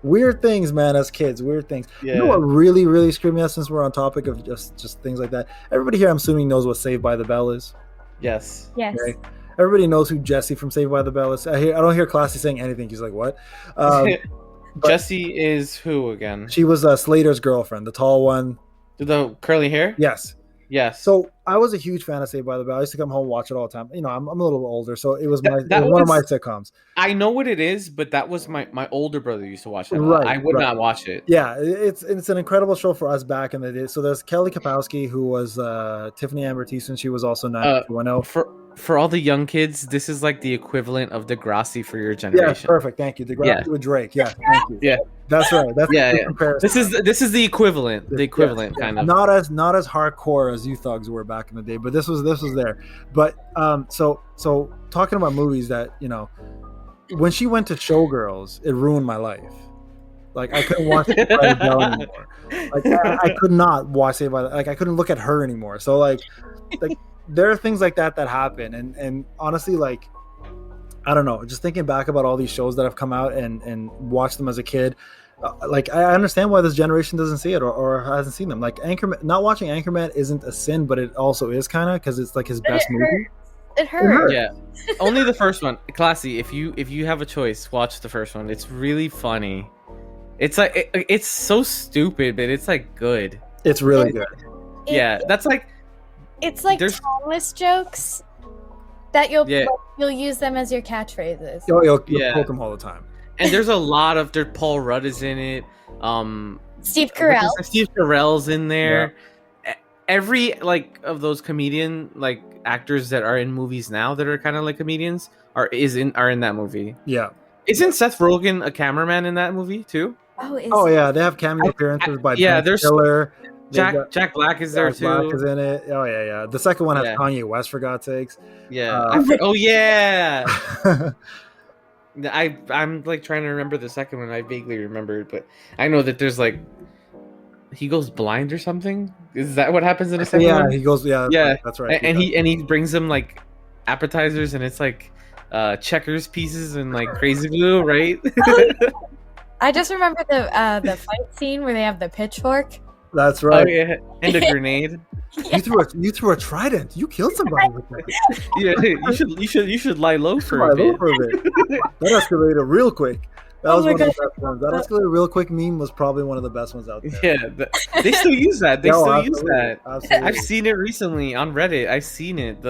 Weird things, man. As kids, weird things. You know Yeah. what really, really screwed me out? Since we're on topic of just things like that. Everybody here, I'm assuming, knows what Saved by the Bell is. Yes. Yes. Okay. Everybody knows who Jesse from Saved by the Bell is. I don't hear Classy saying anything. She's like, what? But- Jesse is who again? She was Slater's girlfriend, the tall one. The curly hair? Yes. Yes. So I was a huge fan of Saved by the Bell. I used to come home and watch it all the time. I'm a little older, so it was That one of my was- sitcoms. I know what it is, but that was my older brother used to watch it. Right, I would right. not watch it. Yeah, it's an incredible show for us back in the day. So there's Kelly Kapowski, who was Tiffany Amber Thiessen. She was also 90210. For all the young kids, this is like the equivalent of Degrassi for your Yeah, generation. perfect. Thank you. The Yeah. with Drake. Yeah, thank you. Yeah. That's right. That's Yeah, the yeah. comparison. This is the equivalent. The equivalent Yes, kind of. not as hardcore as you thugs were back in the day, but this was there. But so talking about movies that when she went to Showgirls, it ruined my life. Like I couldn't watch Saved by the Bell anymore. Like I could not watch Saved by the I couldn't look at her anymore. So like there are things like that happen, and honestly, like I don't know. Just thinking back about all these shows that have come out and watched them as a kid, like I understand why this generation doesn't see it or hasn't seen them. Like Anchorman, not watching Anchorman isn't a sin, but it also is kind of because it's like his best movie. It hurts. Yeah, only the first one. Classy. If you have a choice, watch the first one. It's really funny. It's like it's so stupid, but it's like good. It's really good. Yeah, that's like It's like There's- timeless jokes that you'll Yeah. you'll use them as your catchphrases. You'll Yeah. quote them all the time. and there's a lot of there. Paul Rudd is in it. Steve Carell. Steve Carell's in there. Every like of those comedian like actors that are in movies now that are kind of like comedians are in that movie. Yeah. Isn't Seth Rogen a cameraman in that movie too? Oh yeah, they have cameo appearances by yeah, Ben there's- Stiller. Jack Black is there Jack Black too. is in it. Oh yeah. The second one has Yeah. Kanye West, for God's sakes. Yeah. Uh, oh yeah. I'm like trying to remember the second one. I vaguely remember it, but I know that there's like he goes blind or something. Is that what happens in the second yeah, one? he goes. Yeah, Yeah. that's right. And he brings them like appetizers, and it's like checkers pieces and like crazy glue, right? I just remember the fight scene where they have the pitchfork. That's right. Oh yeah, and a grenade. You threw a trident. You killed somebody with that. Yeah, you should lie low for a Lie low bit. for a bit. That escalated real quick. That Oh was my one of the God. best ones. That escalated real quick meme was probably one of the best ones out there. Yeah, they still use that. They No, still use absolutely, that. Absolutely. I've seen it recently on Reddit. I've seen it.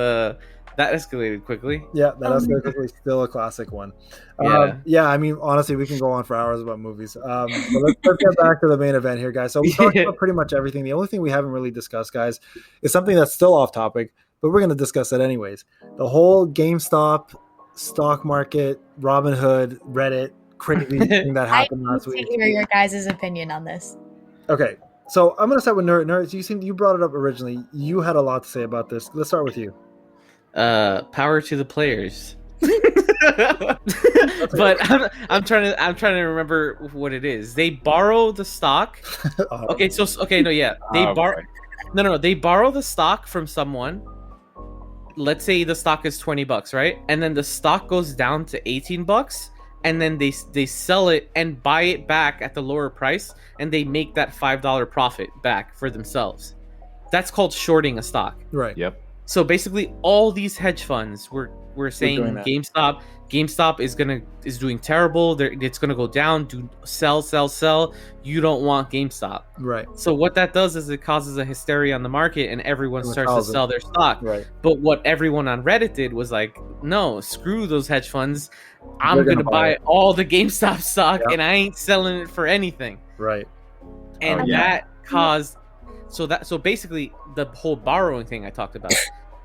That escalated quickly. Yeah, that Oh is my definitely still a classic one. Yeah. Yeah. I mean, honestly, we can go on for hours about movies. But let's get back to the main event here, guys. So we talked about pretty much everything. The only thing we haven't really discussed, guys, is something that's still off topic, but we're going to discuss it anyways. The whole GameStop, stock market, Robinhood, Reddit, crazy thing that I happened need last to week. hear your guys' opinion on this. Okay, So I'm gonna start with Nerd. You brought it up originally. You had a lot to say about this. Let's start with you. Power to the players. But I'm trying to remember what it is. They borrow the stock. Okay, they borrow the stock from someone. Let's say the stock is $20, right? And then the stock goes down to $18, and then they sell it and buy it back at the lower price, and they make that $5 profit back for themselves. That's called shorting a stock. Right. Yep. So basically, all these hedge funds were saying GameStop is doing terrible. It's gonna go down. Sell. You don't want GameStop. Right. So what that does is it causes a hysteria on the market, and everyone starts to sell their stock. Right. But what everyone on Reddit did was like, no, screw those hedge funds. I'm gonna buy all the GameStop stock, and I ain't selling it for anything. Right. And that caused. So basically, the whole borrowing thing I talked about.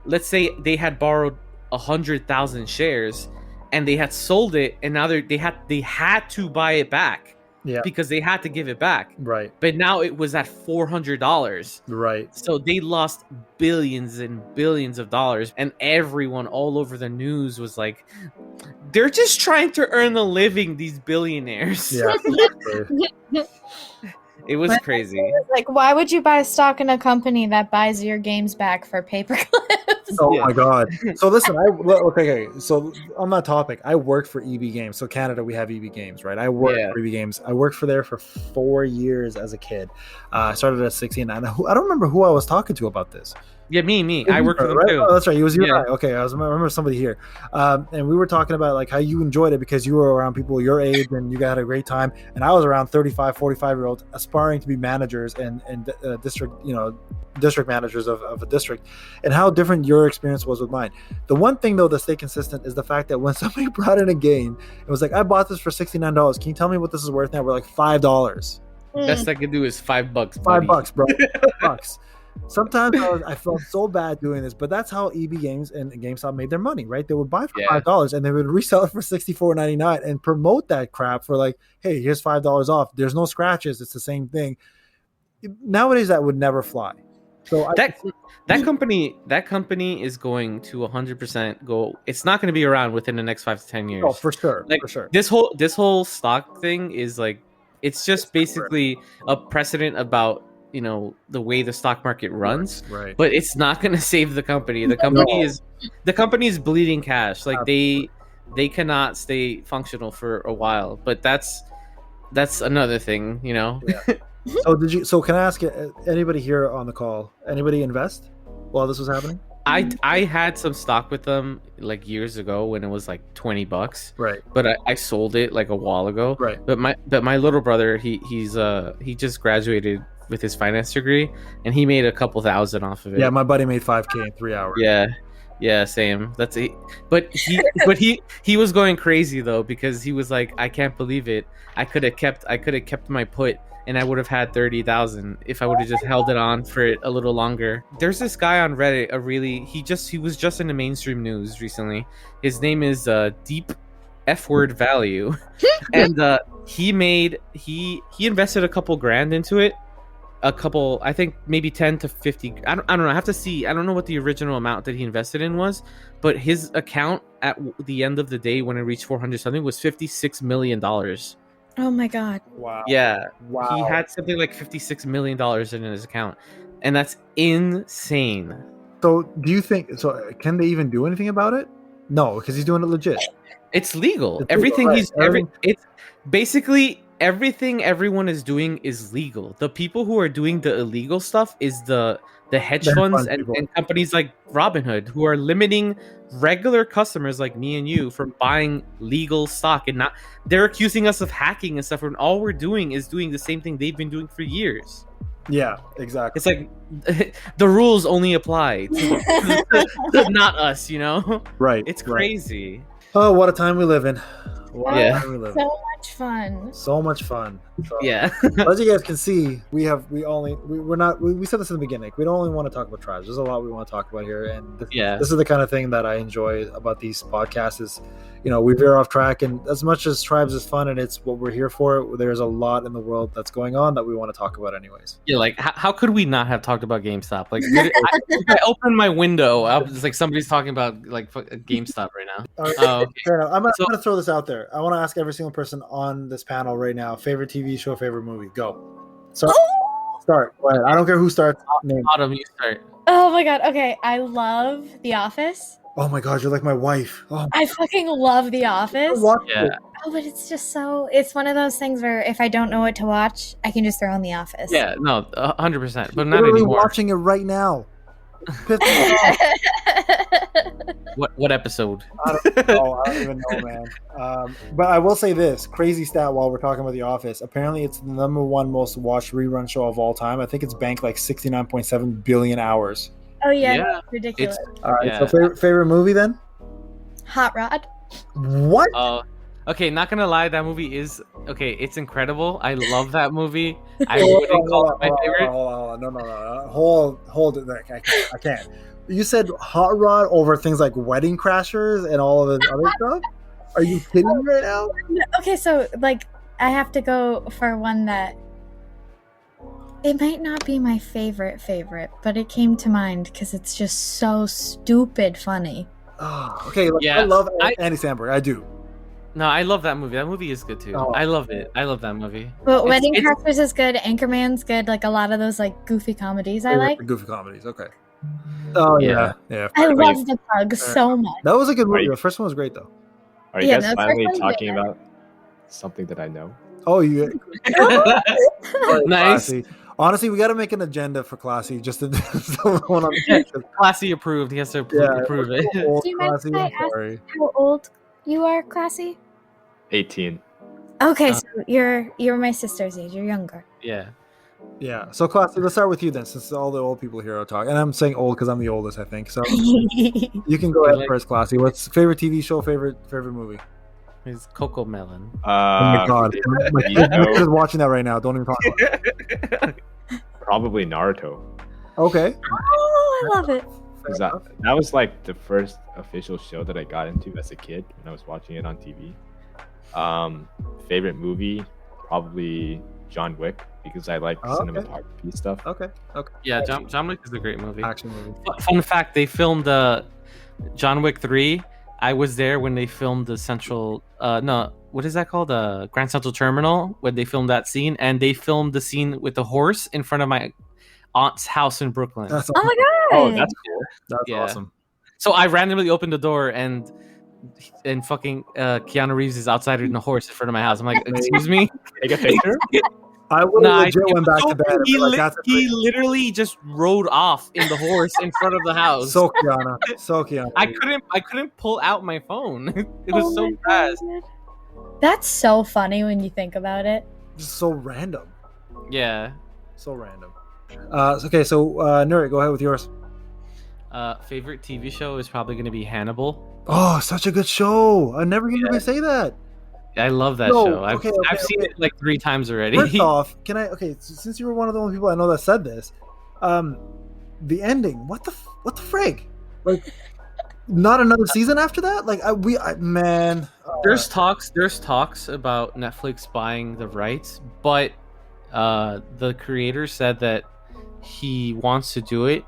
Let's say they had borrowed 100,000 shares, and they had sold it, and now they had to buy it back, because they had to give it back. Right. But now it was at $400. Right. So they lost billions and billions of dollars, and everyone all over the news was like, they're just trying to earn a living, these billionaires. Yeah. It was crazy. Like, why would you buy stock in a company that buys your games back for paperclips? Oh my god! So listen, okay. So on that topic, I worked for EB Games. So Canada, we have EB Games, right? I worked for EB Games. I worked there for 4 years as a kid. I started at 16, and I don't remember who I was talking to about this. Yeah, me. I work for them too. Oh, that's right. It was you and I. Okay, I remember somebody here, and we were talking about like how you enjoyed it because you were around people your age and you had a great time. And I was around 35, 45-year-olds aspiring to be managers and district managers of a district, and how different your experience was with mine. The one thing though that stayed consistent is the fact that when somebody brought in a game, it was like, I bought this for $69. Can you tell me what this is worth now? We're like $5. Best I could do is $5. $5, bro. $5. Sometimes I felt so bad doing this, but that's how EB Games and GameStop made their money, right? They would buy for $5 and they would resell it for $64.99 and promote that crap for like, hey, here's $5 off. There's no scratches. It's the same thing. Nowadays, that would never fly. So that company is going to 100% go. It's not going to be around within the next 5 to 10 years. Oh, for sure. Like, for sure. This whole stock thing is like, it's just basically a precedent about, the way the stock market runs, right? But it's not going to save the company. The company is bleeding cash. Like they cannot stay functional for a while. But that's another thing, Yeah. So can I ask anybody here on the call? Anybody invest while this was happening? I had some stock with them like years ago when it was like $20, right? But I sold it like a while ago, right? But my little brother, he just graduated with his finance degree, and he made a couple thousand off of it. Yeah, my buddy made $5,000 in 3 hours. Yeah, same. That's it. But he was going crazy though, because he was like, I can't believe it. I could have kept my put, and I would have had 30,000 if I would have just held it on for it a little longer. There's this guy on Reddit, he was just in the mainstream news recently. His name is Deep F-word Value, and he invested a couple grand into it. I think maybe 10 to 50. I don't know. I have to see. I don't know what the original amount that he invested in was, but his account at the end of the day when it reached 400 something was $56 million. Oh my god! Wow. Yeah. Wow. He had something like $56 million in his account, and that's insane. So do you think? So can they even do anything about it? No, because he's doing it legit. It's legal. It's Everything legal, right? it's basically. Everything everyone is doing is legal. The people who are doing the illegal stuff is the hedge funds and companies like Robinhood, who are limiting regular customers like me and you from buying legal stock, and they're accusing us of hacking and stuff, when all we're doing is doing the same thing they've been doing for years. Yeah, exactly. It's like the rules only apply to not us, Right. It's crazy. Right. Oh, what a time we live in. So much fun. So much fun. So, yeah. As you guys can see, we said this in the beginning. We don't only want to talk about tribes. There's a lot we want to talk about here, and this is the kind of thing that I enjoy about these podcasts. Is we veer off track. And as much as Tribes is fun and it's what we're here for, there's a lot in the world that's going on that we want to talk about anyways. Yeah, like how could we not have talked about GameStop? Like, if I open my window, it's like somebody's talking about like GameStop right now. All right, Okay. fair enough. I'm going to throw this out there. I want to ask every single person on this panel right now, favorite TV show, favorite movie. Go. Start. Go ahead. I don't care who starts. Name. Autumn, you start. Oh my god. Okay, I love The Office. Oh my god, you're like my wife. Oh, I fucking love The Office. Yeah. Oh, but it's just it's one of those things where if I don't know what to watch, I can just throw on The Office. Yeah, no, 100%, but not literally anymore. watching it right now. Piss me off. What episode? I don't even know, man. But I will say this crazy stat while we're talking about The Office. Apparently, it's the number one most watched rerun show of all time. I think it's banked like 69.7 billion hours. Oh yeah, Yeah, that's ridiculous. All right, Yeah. so favorite movie then? Hot Rod. What? Okay, not gonna lie, that movie is okay. It's incredible. I love that movie. I wouldn't call it my favorite. Hold on. No. Hold it. I can't. You said Hot Rod over things like Wedding Crashers and all of this other stuff? Are you kidding me right now? Okay, so like I have to go for one that it might not be my favorite, but it came to mind because it's just so stupid funny. Oh, okay, Yeah, I love Andy Samberg. I do. No, I love that movie. That movie is good too. Oh. I love it. I love that movie. But It's- Wedding it's- Crashers is good. Anchorman's good. Like a lot of those like goofy comedies I like. Goofy comedies. Okay. Oh yeah. I Wait. love The Pug so much. That was a good movie. Are you- The first one was great though. Are you Yeah, guys no, finally first one's talking better. about something that I know? Oh, you Nice. Classy. Honestly, we got to make an agenda for Classy just to someone on the Classy approved. He has to approve it. Old Do you mind Classy, if I I'm ask- sorry. How old you are, Classy? 18. Okay, so you're my sister's age. You're younger. Yeah. Yeah. So Classy, let's start with you then, since all the old people here are talking. And I'm saying old because I'm the oldest, I think. So you can go ahead first, Classy. What's favorite TV show? Favorite movie? It's Coco Melon. Oh my god, my you know, kid is watching that right now. Don't even talk about it. probably Naruto. Okay. Oh, I love it. 'Cause that was like the first official show that I got into as a kid when I was watching it on TV. Favorite movie, probably John Wick, because I like Okay. cinematography stuff. Okay. Yeah, John Wick is a great movie. Action movie. Fun fact: they filmed John Wick 3. I was there when they filmed the Central. No, what is that called? Grand Central Terminal. When they filmed that scene, and they filmed the scene with the horse in front of my aunt's house in Brooklyn. That's Oh my Oh, god. that's cool. Yeah. awesome. So I randomly opened the door and fucking Keanu Reeves is outside in a horse in front of my house. I'm like, excuse me. Take a picture. I would have legit went back to bed. and He, been like, that's a he great- literally just rode off in the horse in front of the house. So Keanu. I couldn't pull out my phone. It was Oh so my fast. God. That's so funny when you think about it. Just so random. Yeah. So random. Okay, so Nuri, go ahead with yours. Favorite TV show is probably gonna be Hannibal. Oh, such a good show. I never hear anybody say that. I love that No, show. okay, I've seen it like 3 times already. First off, can I? Okay, since you were one of the only people I know that said this, the ending. What the frig? Like, not another season after that? Like, man. There's talks about Netflix buying the rights, but the creator said that he wants to do it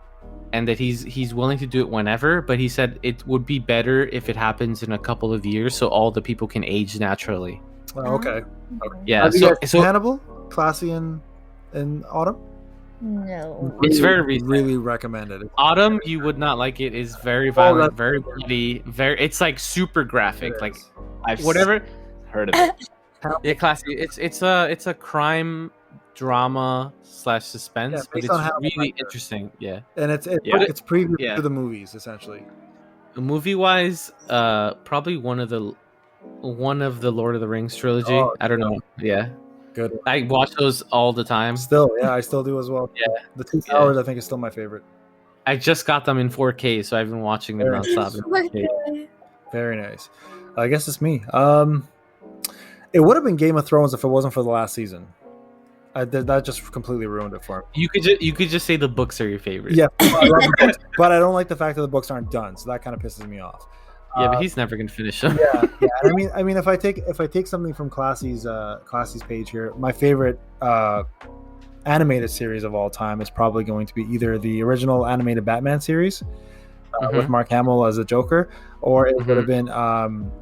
and that he's willing to do it whenever, but he said it would be better if it happens in a couple of years so all the people can age naturally. Okay. Yeah, Have you so, guys so seen Hannibal, Classy, and Autumn. No. It's very recent. Really recommended it. Autumn, you would not like it. Is very violent, very bloody, it's like super graphic, like I've whatever. heard of it. Yeah, Classy. It's a crime drama / suspense, Yeah, but based it's on Hannibal really Lecter. interesting. Yeah. And it's Yeah. preview Yeah. to the movies essentially. Movie wise, probably one of the Lord of the Rings trilogy. Oh, I don't know. Yeah, Good. I watch those all the time. Still, yeah, I still do as well. Yeah. The Two Towers, I think, is still my favorite. I just got them in 4K, so I've been watching them Very nonstop. in 4K. Very nice. I guess it's me. It would have been Game of Thrones if it wasn't for the last season. That just completely ruined it for me. You could just say the books are your favorite. Yeah, I love the books, but I don't like the fact that the books aren't done, so that kind of pisses me off. Yeah, but he's never gonna finish them. Yeah. I mean, if I take something from Classy's page here, my favorite animated series of all time is probably going to be either the original animated Batman series with Mark Hamill as a Joker, or it would have been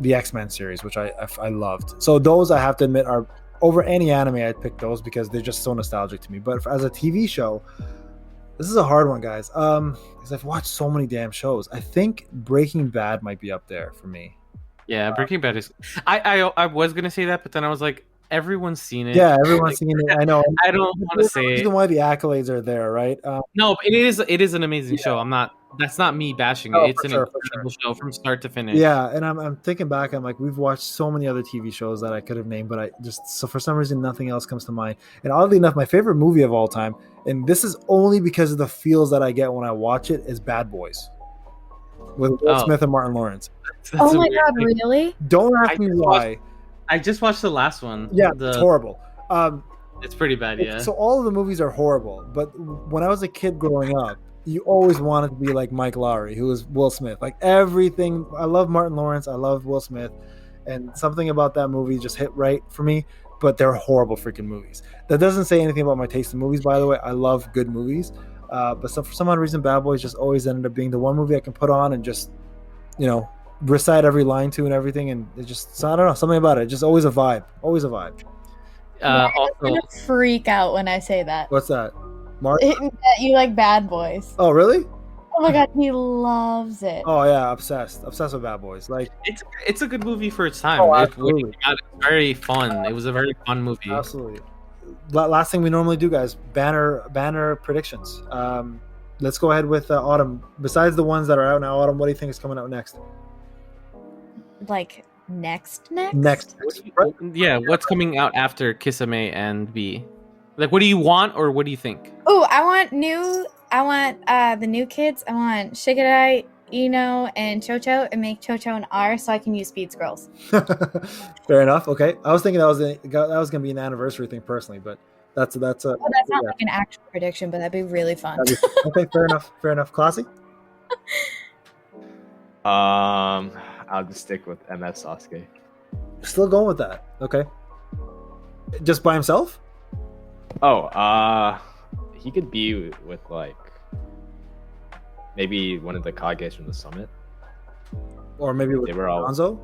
the X-Men series, which I loved. So those, I have to admit, are over any anime. I'd pick those because they're just so nostalgic to me. But as a TV show, this is a hard one, guys. Because I've watched so many damn shows. I think Breaking Bad might be up there for me. Yeah, Breaking Bad is. I was gonna say that, but then I was like, everyone's seen it. Yeah, everyone's seen it. I know. I don't want to say the reason why the accolades are there, right? No, but it is an amazing show. That's not me bashing it. It's an incredible show from start to finish. Yeah, and I'm thinking back. I'm like, we've watched so many other TV shows that I could have named, but so for some reason nothing else comes to mind. And oddly enough, my favorite movie of all time, and this is only because of the feels that I get when I watch it, is Bad Boys with Will Smith and Martin Lawrence. Oh my god, really? Don't ask me why. I just watched the last one. Yeah, it's horrible. It's pretty bad, yeah. So all of the movies are horrible, but when I was a kid growing up, you always wanted to be like Mike Lowry, who was Will Smith. Like everything, I love Martin Lawrence, I love Will Smith, and something about that movie just hit right for me. But they're horrible freaking movies. That doesn't say anything about my taste in movies, by the way. I love good movies, but for some odd reason, Bad Boys just always ended up being the one movie I can put on and just, recite every line to and everything, and it just, I don't know, something about it. Just always a vibe. Always a vibe. I'm gonna freak out when I say that. What's that? Mark? That you like Bad Boys. Oh, really? Oh my god, he loves it. Oh yeah, obsessed with Bad Boys. Like it's a good movie for its time. Oh, It's very fun. It was a very fun movie. Absolutely. Last thing we normally do, guys, banner predictions. Let's go ahead with Autumn. Besides the ones that are out now, Autumn, what do you think is coming out next? Like next? Yeah, what's coming out after KiSAIme and B? Like, what do you want, or what do you think? Oh, I want the new kids. I want Shigerai, Ino, and Chocho, and make Chocho an R so I can use Speed Scrolls. Fair enough. Okay, I was thinking that was gonna be an anniversary thing personally, but that's not like an actual prediction, but that'd be really fun. Okay, fair enough. Classy. I'll just stick with MS Sasuke. Still going with that. Okay. Just by himself? Oh, he could be with like maybe one of the Kages from the summit, or maybe with Hanzo.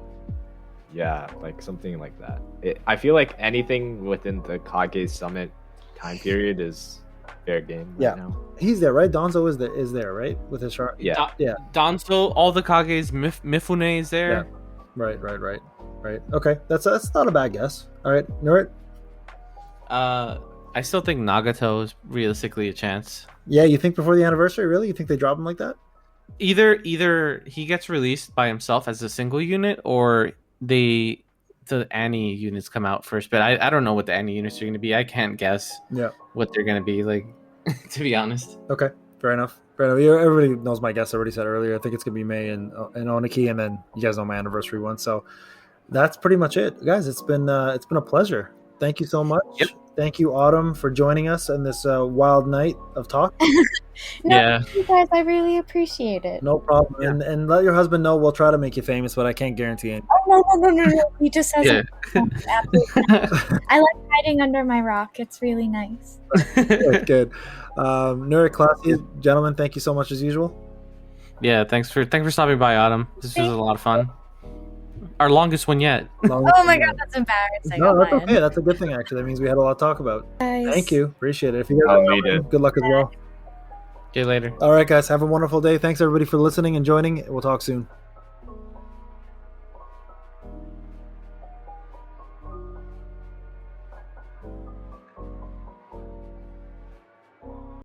Yeah, like something like that. I feel like anything within the Kage summit time period is fair game. Right now. He's there, right? Danzo is there, right? With his shark. Yeah. Danzo, all the Kages, Mifune is there. Yeah. Right. Okay, that's not a bad guess. All right, Nurit. I still think Nagato is realistically a chance. Yeah, you think before the anniversary? Really? You think they drop him like that? Either he gets released by himself as a single unit, or the Annie units come out first. But I don't know what the Annie units are going to be. I can't guess what they're going to be, like, to be honest. Okay, fair enough. Everybody knows my guess. I already said earlier. I think it's going to be May and Oniki, and then you guys know my anniversary one. So that's pretty much it, guys. It's been a pleasure. Thank you so much. Yep. Thank you, Autumn, for joining us on this wild night of talk. You guys, I really appreciate it. No problem. Yeah. And let your husband know we'll try to make you famous, but I can't guarantee it. Oh, no. He just says I like hiding under my rock. It's really nice. Good. Nurit, Classy, gentlemen, thank you so much as usual. Yeah, thanks for stopping by, Autumn. This was a lot of fun. Our longest one yet. Oh my god, that's embarrassing. No, that's okay. That's a good thing, actually. That means we had a lot to talk about. Guys. Thank you. Appreciate it. If you guys good luck as well. Okay, later. All right, guys. Have a wonderful day. Thanks, everybody, for listening and joining. We'll talk soon.